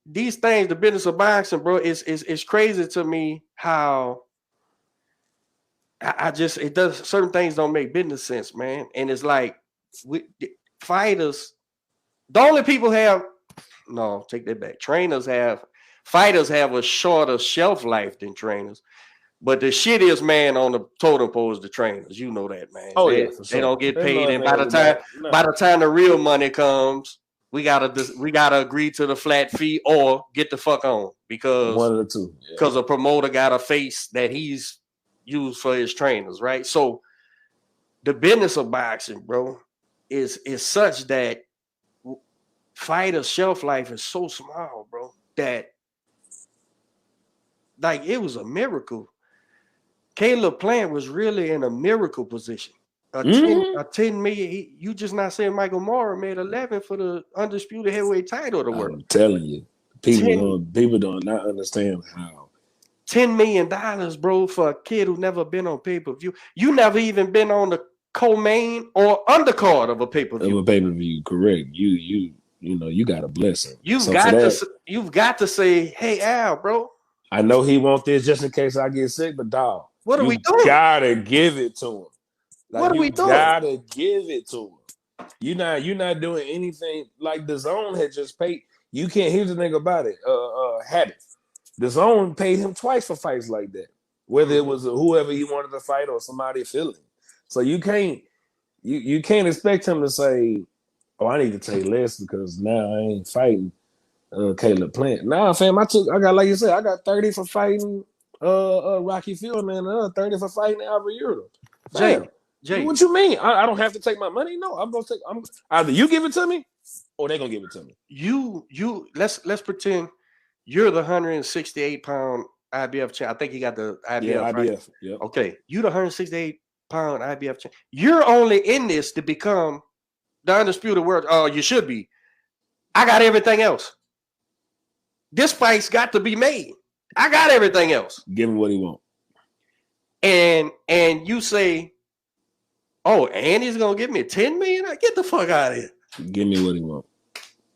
these things, the business of boxing, bro, is crazy to me how it does. Certain things don't make business sense, man. And it's like fighters, the only people take that back. Fighters have a shorter shelf life than trainers. But the shittiest man on the totem pole is the trainers. You know that, man. They don't get paid. And by the time the real money comes, we gotta agree to the flat fee or get the fuck on because one of the two. Because a promoter got a face that he's used for his trainers, right? So the business of boxing, bro, is such that fighters' shelf life is so small, bro, that like it was a miracle. Caleb Plant was really in a miracle position. A 10 million. You just not saying Michael Mora made 11 for the undisputed heavyweight title of the world. I'm telling you, people don't not understand how. $10 million, bro, for a kid who never been on pay-per-view. You never even been on the co-main or undercard of a pay-per-view. Correct. You got a blessing. You've got to say, hey, Al, bro. I know he want this just in case I get sick, but dog, what are we doing? Gotta give it to him. What are we doing? Gotta give it to him. You're not doing anything like the Zone had just paid. You can't. Here's the thing about it. Habit. The Zone paid him twice for fights like that, whether it was whoever he wanted to fight or somebody feeling. So you can't expect him to say, "Oh, I need to take less because now I ain't fighting Caleb Plant." Nah, fam, I got like you said, I got 30 for fighting Rocky Fieldman and another 30 for fighting Albert Yurdo. Jay, what you mean? I don't have to take my money? No, I'm gonna take. Either you give it to me, or they gonna give it to me. Let's pretend you're the 168-pound IBF champ. I think he got the IBF. Yeah, IBF. Right? Yeah. Okay, you the 168-pound IBF champ. You're only in this to become the undisputed world. Oh, you should be. I got everything else. This fight's got to be made. I got everything else. Give him what he want. And you say, oh, and he's gonna give me $10 million? Get the fuck out of here. Give me what he want.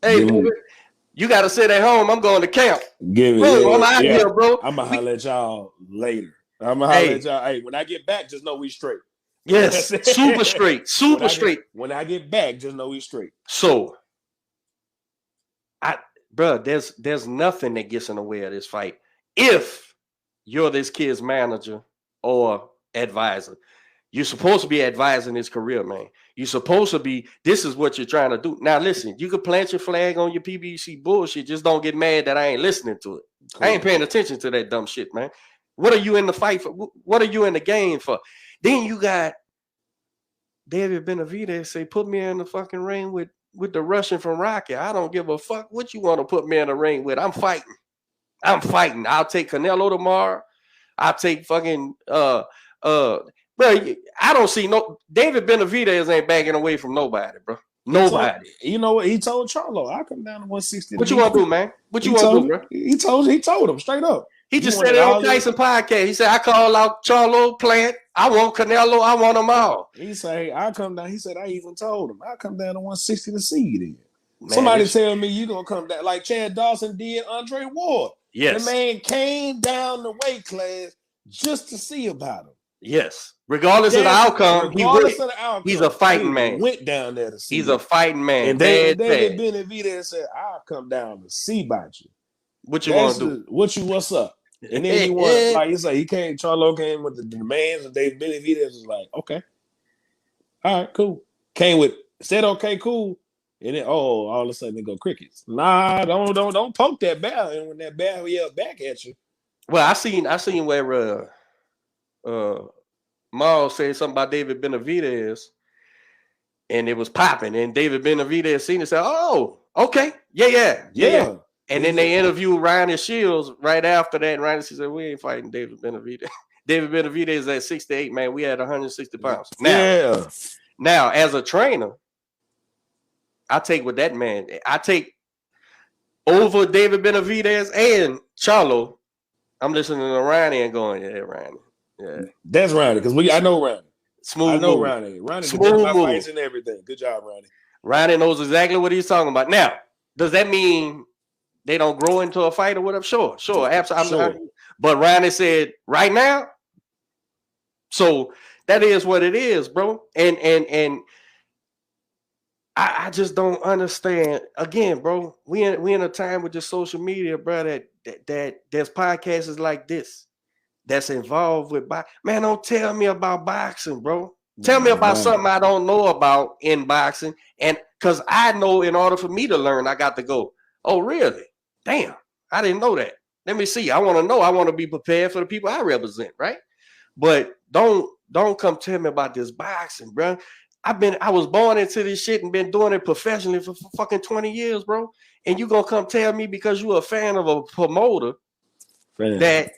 Hey, baby, you gotta sit at home. I'm going to camp. Give me. Bro, I'm out here, bro. I'm gonna holler at y'all later. I'm gonna holler at y'all. Hey, when I get back, just know we straight. Yes, super straight, straight. When I get back, just know we straight. So, there's nothing that gets in the way of this fight. If you're this kid's manager or advisor, You're supposed to be advising his career, man. You're supposed to be, this is what you're trying to do. Now, listen, you can plant your flag on your PBC bullshit. Just don't get mad that I ain't listening to it. Cool. I ain't paying attention to that dumb shit, man. What are you in the fight for? What are you in the game for? Then you got David Benavidez say, put me in the fucking ring with the Russian from Rocky. I don't give a fuck what you want to put me in the ring with. I'm fighting. I'll take Canelo tomorrow. I'll take fucking bro, I don't see David Benavidez ain't backing away from nobody, bro. Nobody. You know what? He told Charlo, I'll come down to 160. What you want to do, man? What you want to do, bro? He told him straight up. He just said it on Tyson podcast. He said, I call out Charlo, Plant. I want Canelo. I want them all. He said, I'll come down. He said, I even told him, I'll come down to 160 to see you then. Somebody tell me you going to come down like Chad Dawson did Andre Ward. Yes. The man came down the weight class just to see about him. Yes. Regardless of the outcome, he's a fighting man. Went down there to see. He's a fighting man. And David Benavidez said, I'll come down to see about you. What you want to do? What's up? And then he won, like you say, Charlo came with the demands, and David Benavidez was like, okay. All right, cool. Said okay, cool. And then all of a sudden they go crickets. Nah, don't poke that bell. And when that bell yell back at you. Well, I seen where Miles said something about David Benavidez, and it was popping. And David Benavidez seen it and said, oh, okay. Yeah. And then they interviewed Ryan and Shields right after that. And Ryan said, we ain't fighting David Benavidez. David Benavidez at 68, man. We had 160 pounds. Now, as a trainer, I take with that man. I take over David Benavidez and Charlo. I'm listening to Ronnie and going, yeah, Ronnie. Yeah. That's Ronnie, because I know Ronnie. Smooth. I know Ronnie. Ronnie smooth fights and everything. Good job, Ronnie. Ronnie knows exactly what he's talking about. Now, does that mean they don't grow into a fight or whatever? Sure, absolutely. But Ronnie said right now. So that is what it is, bro. And I just don't understand. Again, bro, we in a time with just social media, bro, that there's podcasts like this that's involved with boxing. Man, don't tell me about boxing, bro. Tell me about something I don't know about in boxing. And because I know in order for me to learn, I got to go, oh, really? Damn, I didn't know that. Let me see. I want to know. I want to be prepared for the people I represent, right? But don't come tell me about this boxing, bro. I was born into this shit and been doing it professionally for fucking 20 years, bro. And you gonna come tell me because you're a fan of a promoter that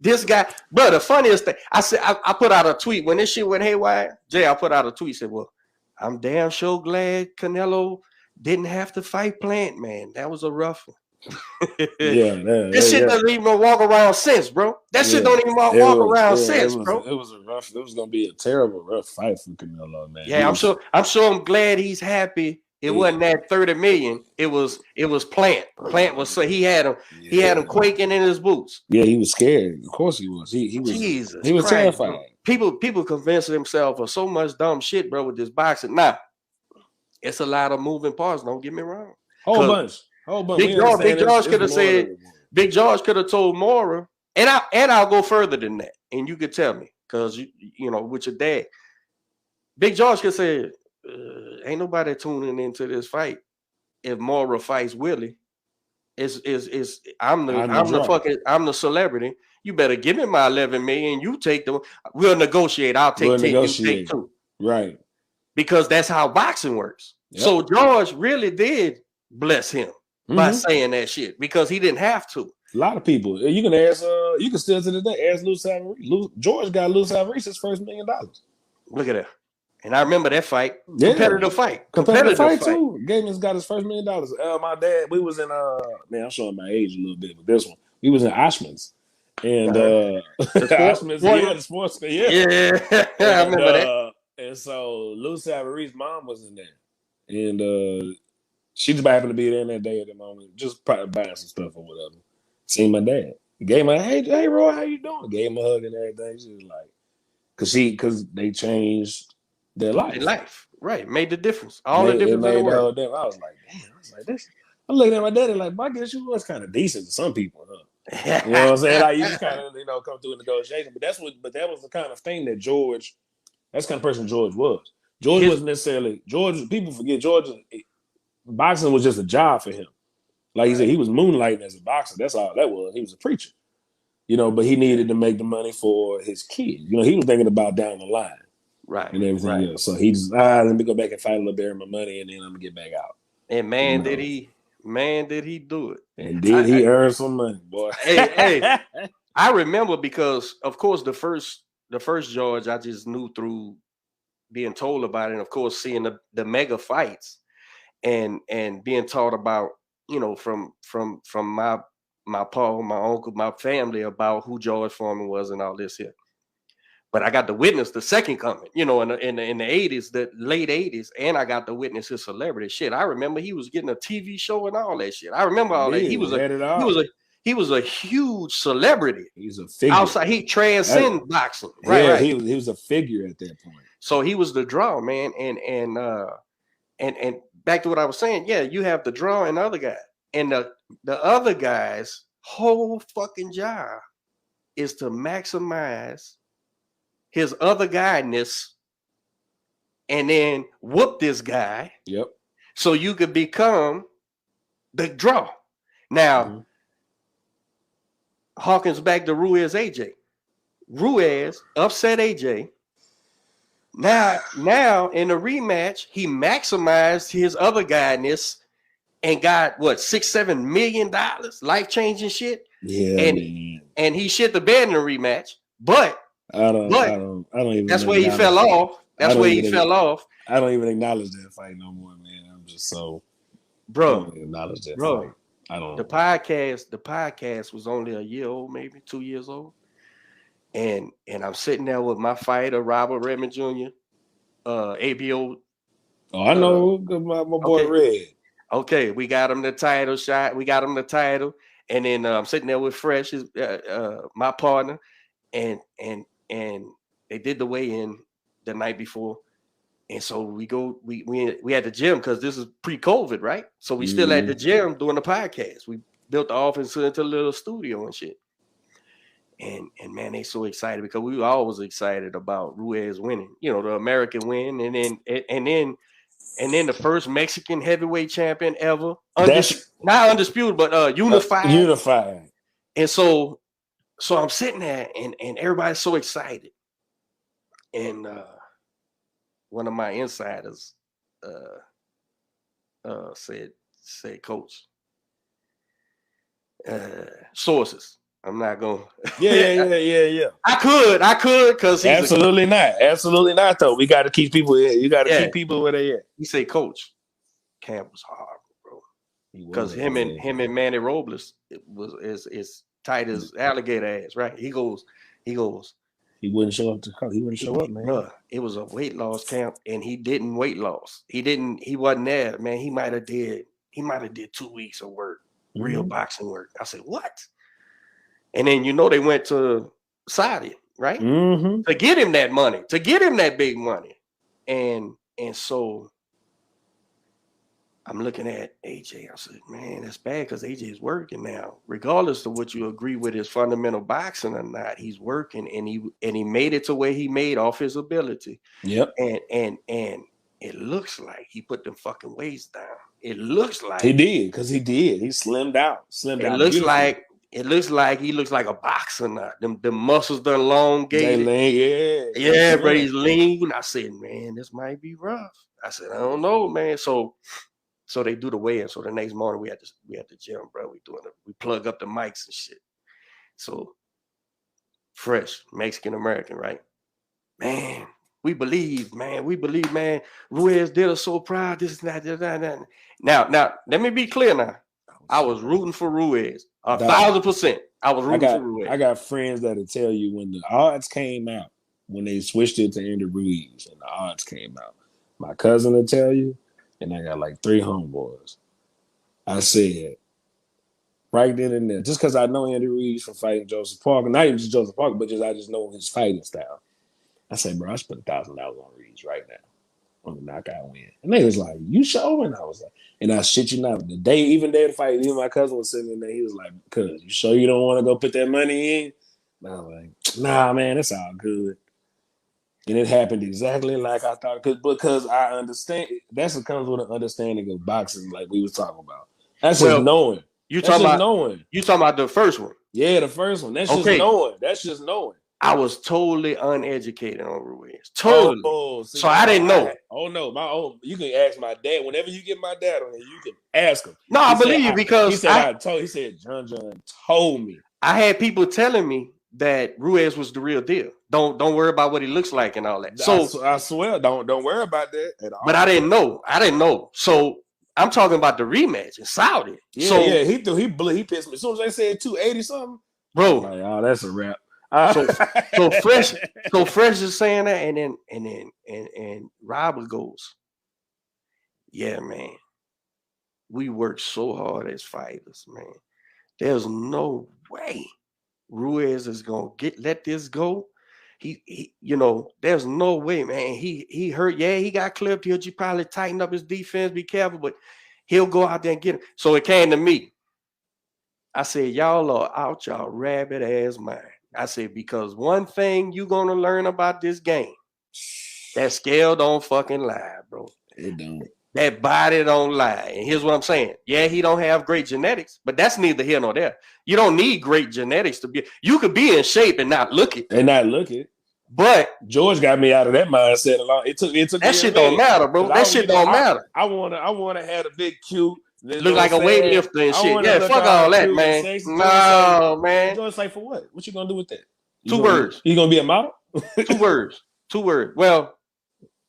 this guy, bro, the funniest thing, I put out a tweet when this shit went haywire. I put out a tweet, said, well, I'm damn sure glad Canelo didn't have to fight Plant, man. That was a rough one. This shit doesn't even walk around sense, bro. That shit don't even walk around sense, bro. It was gonna be a terrible rough fight for Canelo, man. Yeah, I'm glad he's happy. It wasn't that 30 million. It was Plant. Plant was so he had him quaking in his boots. Yeah, he was scared. Of course he was. He was. Jesus, he was Christ, terrified. Bro. People convince themselves of so much dumb shit, bro, with this boxing. Now, it's a lot of moving parts. Don't get me wrong. Whole bunch. Big George could have said. Big George could have told Mora, and I'll go further than that. And you could tell me because you know with your dad. Big George could say, ain't nobody tuning into this fight if Mora fights Willie. I'm the celebrity. You better give me my 11 million. You take them. We'll negotiate. I'll take 10. You take 2. Right. Because that's how boxing works. Yep. So George really did bless him by saying that shit because he didn't have to. A lot of people. You can ask. You can still to the day ask Lou Savarese. George got Lou Savarese's first $1 million. Look at that. And I remember that fight. Yeah. Competitive fight too. Gaiman's got his first $1 million. My dad, we was in man, I'm showing my age a little bit with this one. We was in Oshman's. And Oshman's, the sports fan. Yeah. I remember that. And so Lou Savarese's mom was in there. And she just happened to be there in that day at the moment, just probably buying some stuff or whatever. Seen my dad. Gave him a hey Roy, how you doing? Gave him a hug and everything. She was like, because they changed their life. Right. Made the difference. The difference in the world. I was like, this. I'm looking at my daddy like, I guess you was kind of decent to some people, huh? You know what I'm saying? Like you just kind of, come through a negotiation. But that was the kind of thing that George That's the kind of person George was. George wasn't necessarily People forget George. Boxing was just a job for him. Like he said, he was moonlighting as a boxer. That's all that was. He was a preacher, but he needed to make the money for his kids. He was thinking about down the line, right, and everything else. So he just let me go back and fight a little bit of my money, and then I'm gonna get back out. And did he do it? And did he earn some money, boy? Hey, I remember because, of course, the first George I just knew through being told about it, and of course seeing the mega fights and being taught about, from my pa, my uncle, my family about who George Foreman was and all this here. But I got to witness the second coming, in the 80s, the late 80s, and I got to witness his celebrity shit. I remember he was getting a TV show and all that shit. I remember all that. He was a huge celebrity. He's a figure. Outside, he transcended boxing. Right, yeah, right. He was a figure at that point. So he was the draw, man. And back to what I was saying, yeah, you have the draw and the other guy. And the other guy's whole fucking job is to maximize his other guyness and then whoop this guy. Yep. So you could become the draw. Now, Hawkins back to Ruiz AJ. Ruiz upset AJ. Now in the rematch, he maximized his other guyness and got $6-7 million, life-changing shit. Yeah, and he shit the bed in the rematch, but I don't even. That's where he fell off. That's where he fell off. I don't even acknowledge that fight no more, man. I'm just so, bro. I don't acknowledge that fight. I don't. The podcast was only a year old, maybe 2 years old, and I'm sitting there with my fighter Robert Redmond Jr., ABO. Oh, I know my boy Red. Okay, we got him the title shot. We got him the title, and then I'm sitting there with Fresh, my partner, and they did the weigh-in the night before, and so we at the gym because this is pre-COVID, right? So we still at the gym doing the podcast. We built the office into a little studio and shit, and man, they so excited because we were always excited about Ruiz winning, the American win, and then the first Mexican heavyweight champion ever. Not undisputed, but unified. Unified. And so I'm sitting there and everybody's so excited. And one of my insiders said, Coach, sources. I'm not going. Yeah. I could, because absolutely not. Though we got to keep people. You got to keep people where they at. He said, Coach, camp was hard, bro, because him and Manny Robles is tight as alligator ass, right? He goes. He wouldn't show up he wouldn't show up, man. Bruh, it was a weight loss camp, and he didn't weight loss. He wasn't there, man. He might have did 2 weeks of work, real boxing work. I said, what? And then they went to Saudi, right? To get him that money, to get him that big money. And so I'm looking at AJ. I said, man, that's bad because AJ is working now. Regardless of what you agree with his fundamental boxing or not, he's working, and he made it to where he made off his ability. Yep. And it looks like he put them fucking weights down. It looks like he did, because he did. He slimmed out. It looks like he looks like a boxer now. The muscles done elongated. Yeah, but he's lean. I said, man, this might be rough. I said, I don't know, man. So they do the weigh-in. So the next morning we at the gym, bro. We plug up the mics and shit. So Fresh, Mexican American, right? Man, we believe, man. Ruiz did us so proud. This and that. Now, let me be clear now. I was rooting for Ruiz 1,000%. I was rooting for Ruiz. I got friends that'll tell you when the odds came out, when they switched it to Andy Ruiz and the odds came out. My cousin will tell you, and I got like 3 homeboys. I said, right then and there, just because I know Andy Ruiz from fighting Joseph Parker, not even just Joseph Parker, but I just know his fighting style. I said, bro, I spent $1,000 on Ruiz right now on the knockout win. And they was like, you sure? And I was like, and I shit you not, the day of the fight, even my cousin was sitting in there, he was like, cuz, you sure you don't want to go put that money in? And I was like, nah, man, it's all good. And it happened exactly like I thought. Because I understand. That's what comes with an understanding of boxing, like we was talking about. That's just knowing. You That's talking just about knowing. You talking about the first one? Yeah, the first one. That's just knowing. That's just knowing. I was totally uneducated on Ruiz. Totally. See, so I didn't know. You can ask my dad. Whenever you get my dad on here, you can ask him. No, I believe you because he said John told me. I had people telling me that Ruiz was the real deal. Don't worry about what he looks like and all that. So I swear, don't worry about that at all. But I didn't know. So I'm talking about the rematch in Saudi. Yeah, he pissed me. As soon as they said 280 something, bro. Like, oh, that's a wrap. So fresh is saying that, and Robert goes, yeah, man. We work so hard as fighters, man. There's no way Ruiz is gonna let this go. He there's no way, man. He hurt. Yeah, he got clipped. He'll probably tighten up his defense, be careful, but he'll go out there and get him. So it came to me. I said, y'all are out y'all rabbit ass mind. I said, because one thing you're gonna learn about this game, that scale don't fucking lie, bro. It don't. That body don't lie. And here's what I'm saying. Yeah, he don't have great genetics, but that's neither here nor there. You don't need great genetics to be. You could be in shape and not look it. But George got me out of that mindset a lot. It took that shit don't matter, bro. That shit don't matter. I wanna have a big cute. Look like a weightlifter and shit. Yeah, fuck all that, man. No, man. George like, for what? What you gonna do with that? Two words. You gonna be a model? Two words. Well,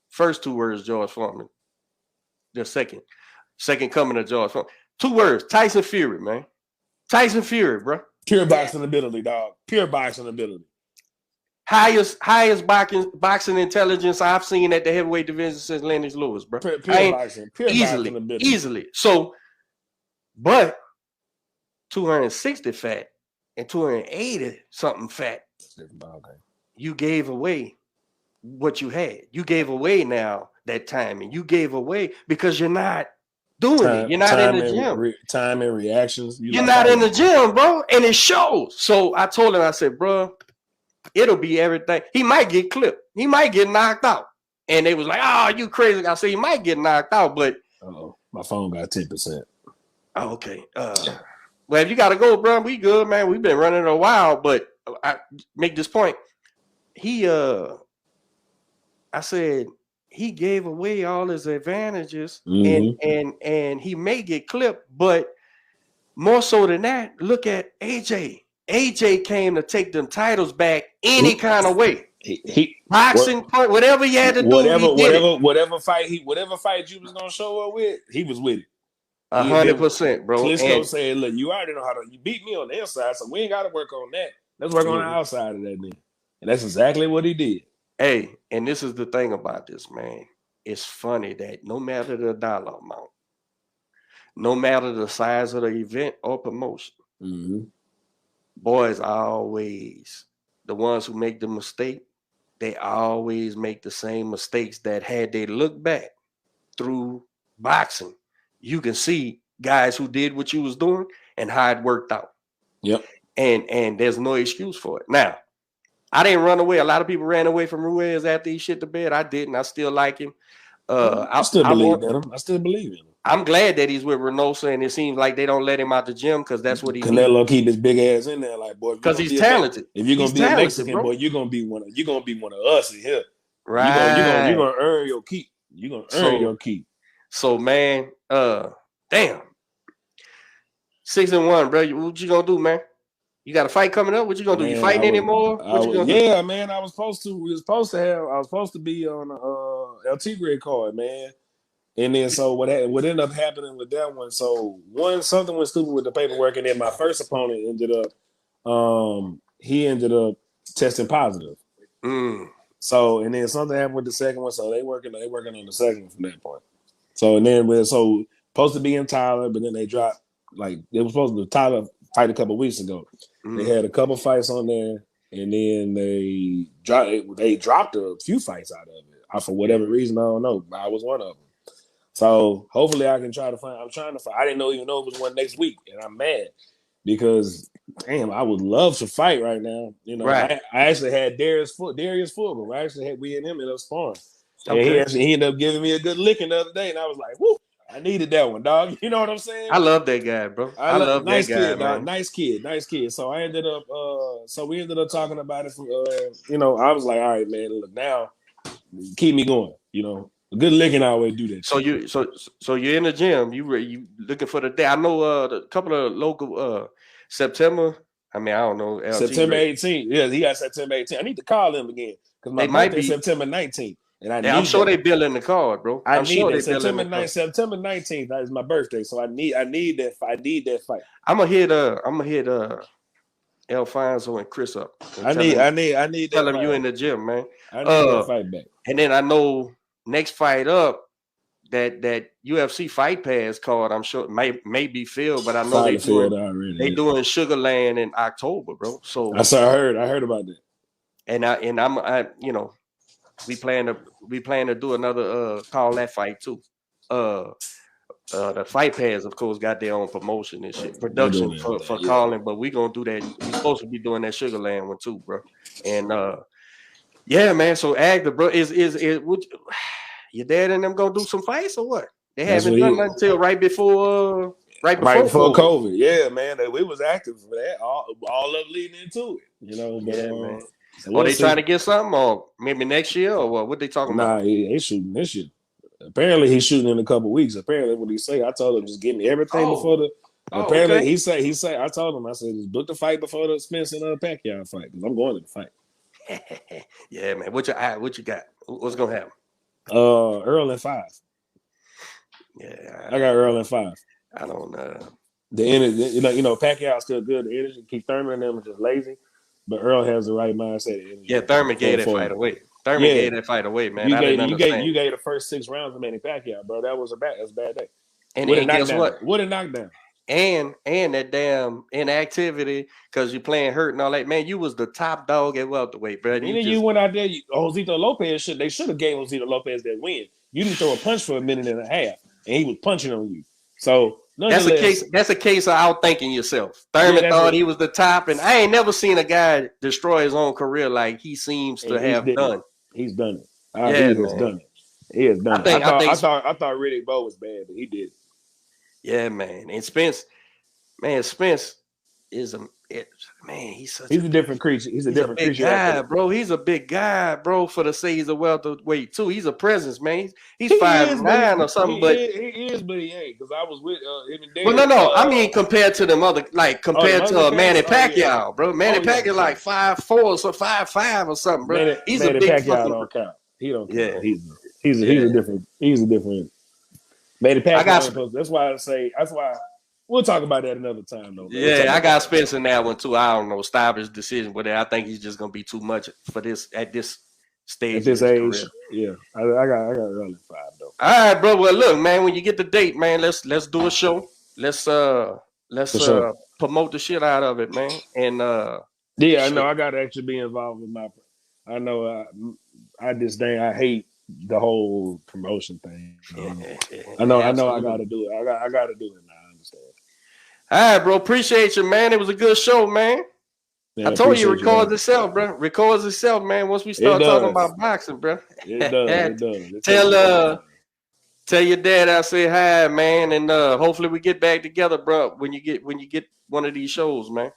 first 2 words, George Foreman. The second coming of George Foreman. 2 words. Tyson Fury, man. Tyson Fury, bro. Pure boxing ability, dog. Pure boxing ability. Highest boxing intelligence I've seen at the heavyweight division since Lennox Lewis, bro. Pure boxing ability. Easily. So, but 260 fat and 280 something fat. You gave away what you had. You gave away now that time, and you gave away because you're not doing it. You're not in the gym. Time and reactions. You're not in the gym, bro, and it shows. So I told him, I said, bro, it'll be everything. He might get clipped. He might get knocked out. And they was like, oh, you crazy. I said, he might get knocked out, but my phone got 10%. Oh, okay. Well, if you gotta go, bro, we good, man. We've been running a while, but I make this point. I said he gave away all his advantages, and he may get clipped, but more so than that, look at AJ. AJ came to take them titles back any kind of way. Boxing, whatever he had to do, whatever fight you was gonna show up with, he was with it. 100%, bro. Klitschko said, "Look, you already know how to. You beat me on the inside, so we ain't got to work on that. Let's work on the outside of that thing." And that's exactly what he did. Hey, and this is the thing about this, man. It's funny that no matter the dollar amount, no matter the size of the event or promotion, boys are always the ones who make the mistake. They always make the same mistakes that had they looked back through boxing, you can see guys who did what you was doing and how it worked out. Yep. And there's no excuse for it. Now, I didn't run away. A lot of people ran away from Ruiz after he shit the bed. I didn't. I still like him. I still believe in him. I still believe in him. I'm glad that he's with Reynosa, and it seems like they don't let him out the gym because that's what he Canelo keep his big ass in there, like, boy, because he's talented. If you're gonna be a Mexican, bro, you're gonna be one of us in here. Right. You're gonna earn your keep. You're gonna earn your keep. So, man, damn. 6-1, bro. What you gonna do, man? You got a fight coming up? What you gonna do? You fighting anymore? What you gonna do? Man. I was supposed to be on a El Tigre card, man. And then so what ended up happening with that one? So something went stupid with the paperwork, and then my first opponent ended up testing positive. So and then something happened with the second one. So they working on the second one from that point. So and then supposed to be in Tyler, but then they dropped, like they were supposed to Tyler fight a couple weeks ago. They had a couple fights on there, and then they dropped a few fights out of it. For whatever reason, I don't know. I was one of them. So hopefully I can try to find. I'm trying to find. I didn't even know it was one next week, and I'm mad because damn, I would love to fight right now. You know, Right. I actually had Darius Fulgham. We and him ended up sparring. And Okay. he ended up giving me a good licking the other day, and I was like, "Whoo, I needed that one, dog." You know what I'm saying? I love that guy, bro. I love nice that guy, kid, dog. man. Nice kid. So I ended up, so we ended up talking about it. You know, I was like, "All right, man, look now, keep me going." You know, a good licking I always do that. So you're in the gym. You looking for the day? I know a couple of local September. I mean, I don't know. LT September 18th. Yeah, he got September 18th. I need to call him again because my They might birthday be. September 19th, and I Yeah, need. I'm sure that. they building the card, bro. I I'm need sure that they building the card. September 19th. That is my birthday, so I need that. I need that fight. I'm gonna hit Alfonso and Chris up. And I need tell that them fight. you in the gym, man. I need that fight back. And then I know next fight up that UFC Fight Pass card, I'm sure may be filled, but I know they doing Sugar Land in October, bro. So I heard about that. And I'm you know, we plan to do another call that fight too. The Fight Pass, of course, got their own promotion and shit, production for calling, but we gonna do that. We supposed to be doing that Sugar Land one too, bro. And yeah, man. So Agda, bro, is your dad and them gonna do some fights or what? They haven't done nothing until right before COVID. Yeah, man. We was active for that. All up leading into it. You know, but man. Are they trying to get something, or maybe next year, or what? What they talking about? Nah, he shooting this year. Apparently, he's shooting in a couple weeks. Apparently, what he say, I told him just give me everything before the. Apparently, okay. He say. I told him, I said, just book the fight before the Spence and Pacquiao fight because I'm going to the fight. Yeah, man. What you got? What's gonna happen? Earl in 5. Yeah, I got Earl in 5. I don't know. The energy, you know, Pacquiao's still good. The energy, Keith Thurman and them are just lazy, but Earl has the right mindset. Yeah, Thurman gave that fight away. Gave that fight away, man. You gave the first 6 rounds to Manny Pacquiao, bro. That was a bad day. And guess what? What a knockdown. And that damn inactivity because you playing hurt and all that. Man, you was the top dog at welterweight, bro. And then you went out there. Josito Lopez they should have gave Josito Lopez that win. You didn't throw a punch for a minute and a half, and he was punching on you. So that's a case of outthinking yourself. Thurman thought he was the top, and I ain't never seen a guy destroy his own career like he seems to have done. He's done it. He has done it. He has done it. I thought Riddick Bowe was bad, but he did it. Yeah, man. And Spence is he's a different creature. He's a different creature guy, bro. He's a big guy, bro. For the say he's a welterweight too. He's a presence, man. He's 5'9" or something, but he ain't. Because I was with him and Dave. Well, no. I mean, compared to them other, like compared to Manny Pacquiao, bro. Manny Pacquiao like 5'4" or 5'5" or something, bro. He's a big Pacquiao don't count. He don't count. Yeah, he's a different. Manny Pacquiao. That's why. We'll talk about that another time, though. Yeah, I got Spence in that one too. I don't know, stop his decision, but I think he's just gonna be too much for this at this stage. At this age, career. Yeah, I got Earl in 5 though. All right, bro. Well, look, man, when you get the date, man, let's do a show. Let's promote the shit out of it, man. And I know I gotta actually be involved with I know I hate the whole promotion thing. I know I gotta do it. I gotta do it now. I understand. All right, bro. Appreciate you, man. It was a good show, man. I told you it records itself, bro. Records itself, man. Once we start talking about boxing, bro. It does. Tell your dad I say hi, man, and hopefully we get back together, bro. When you get one of these shows, man.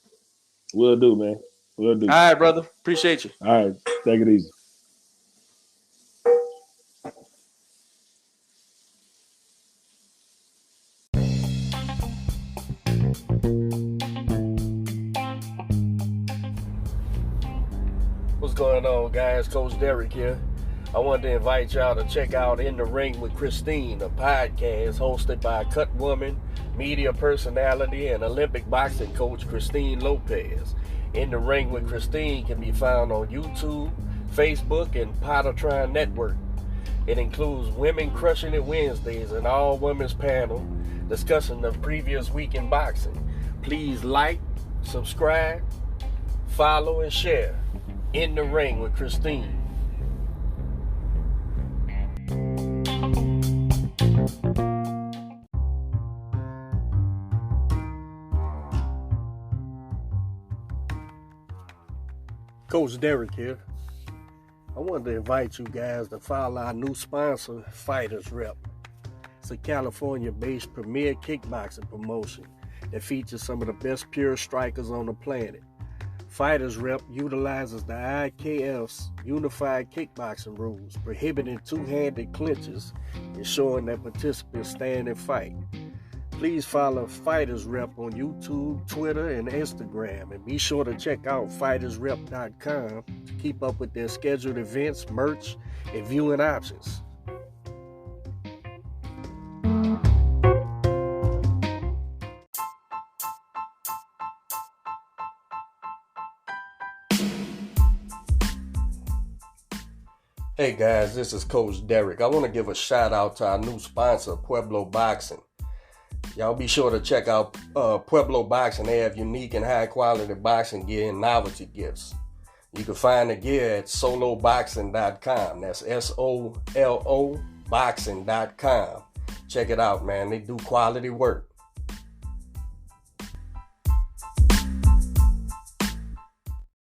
Will do, man. Will do. All right, brother. Appreciate you. All right. Take it easy. What's going on, guys? Coach Derek here. I wanted to invite y'all to check out In the Ring with Christine, a podcast hosted by cut woman, media personality, and Olympic boxing coach Christine Lopez. In the Ring with Christine can be found on YouTube, Facebook, and Pottertron Network. It includes Women Crushing It Wednesdays, an all-women's panel discussing the previous week in boxing. Please like, subscribe, follow, and share. In the Ring with Christine. Coach Derek here. I wanted to invite you guys to follow our new sponsor, Fighters Rep. It's a California-based premier kickboxing promotion that features some of the best pure strikers on the planet. Fighters Rep utilizes the IKF's unified kickboxing rules, prohibiting two-handed clinches, ensuring that participants stand and fight. Please follow Fighters Rep on YouTube, Twitter, and Instagram, and be sure to check out fightersrep.com to keep up with their scheduled events, merch, and viewing options. Hey guys, this is Coach Derek. I want to give a shout out to our new sponsor, Pueblo Boxing. Y'all be sure to check out Pueblo Boxing. They have unique and high quality boxing gear and novelty gifts. You can find the gear at soloboxing.com. That's SOLO boxing.com. Check it out, man. They do quality work.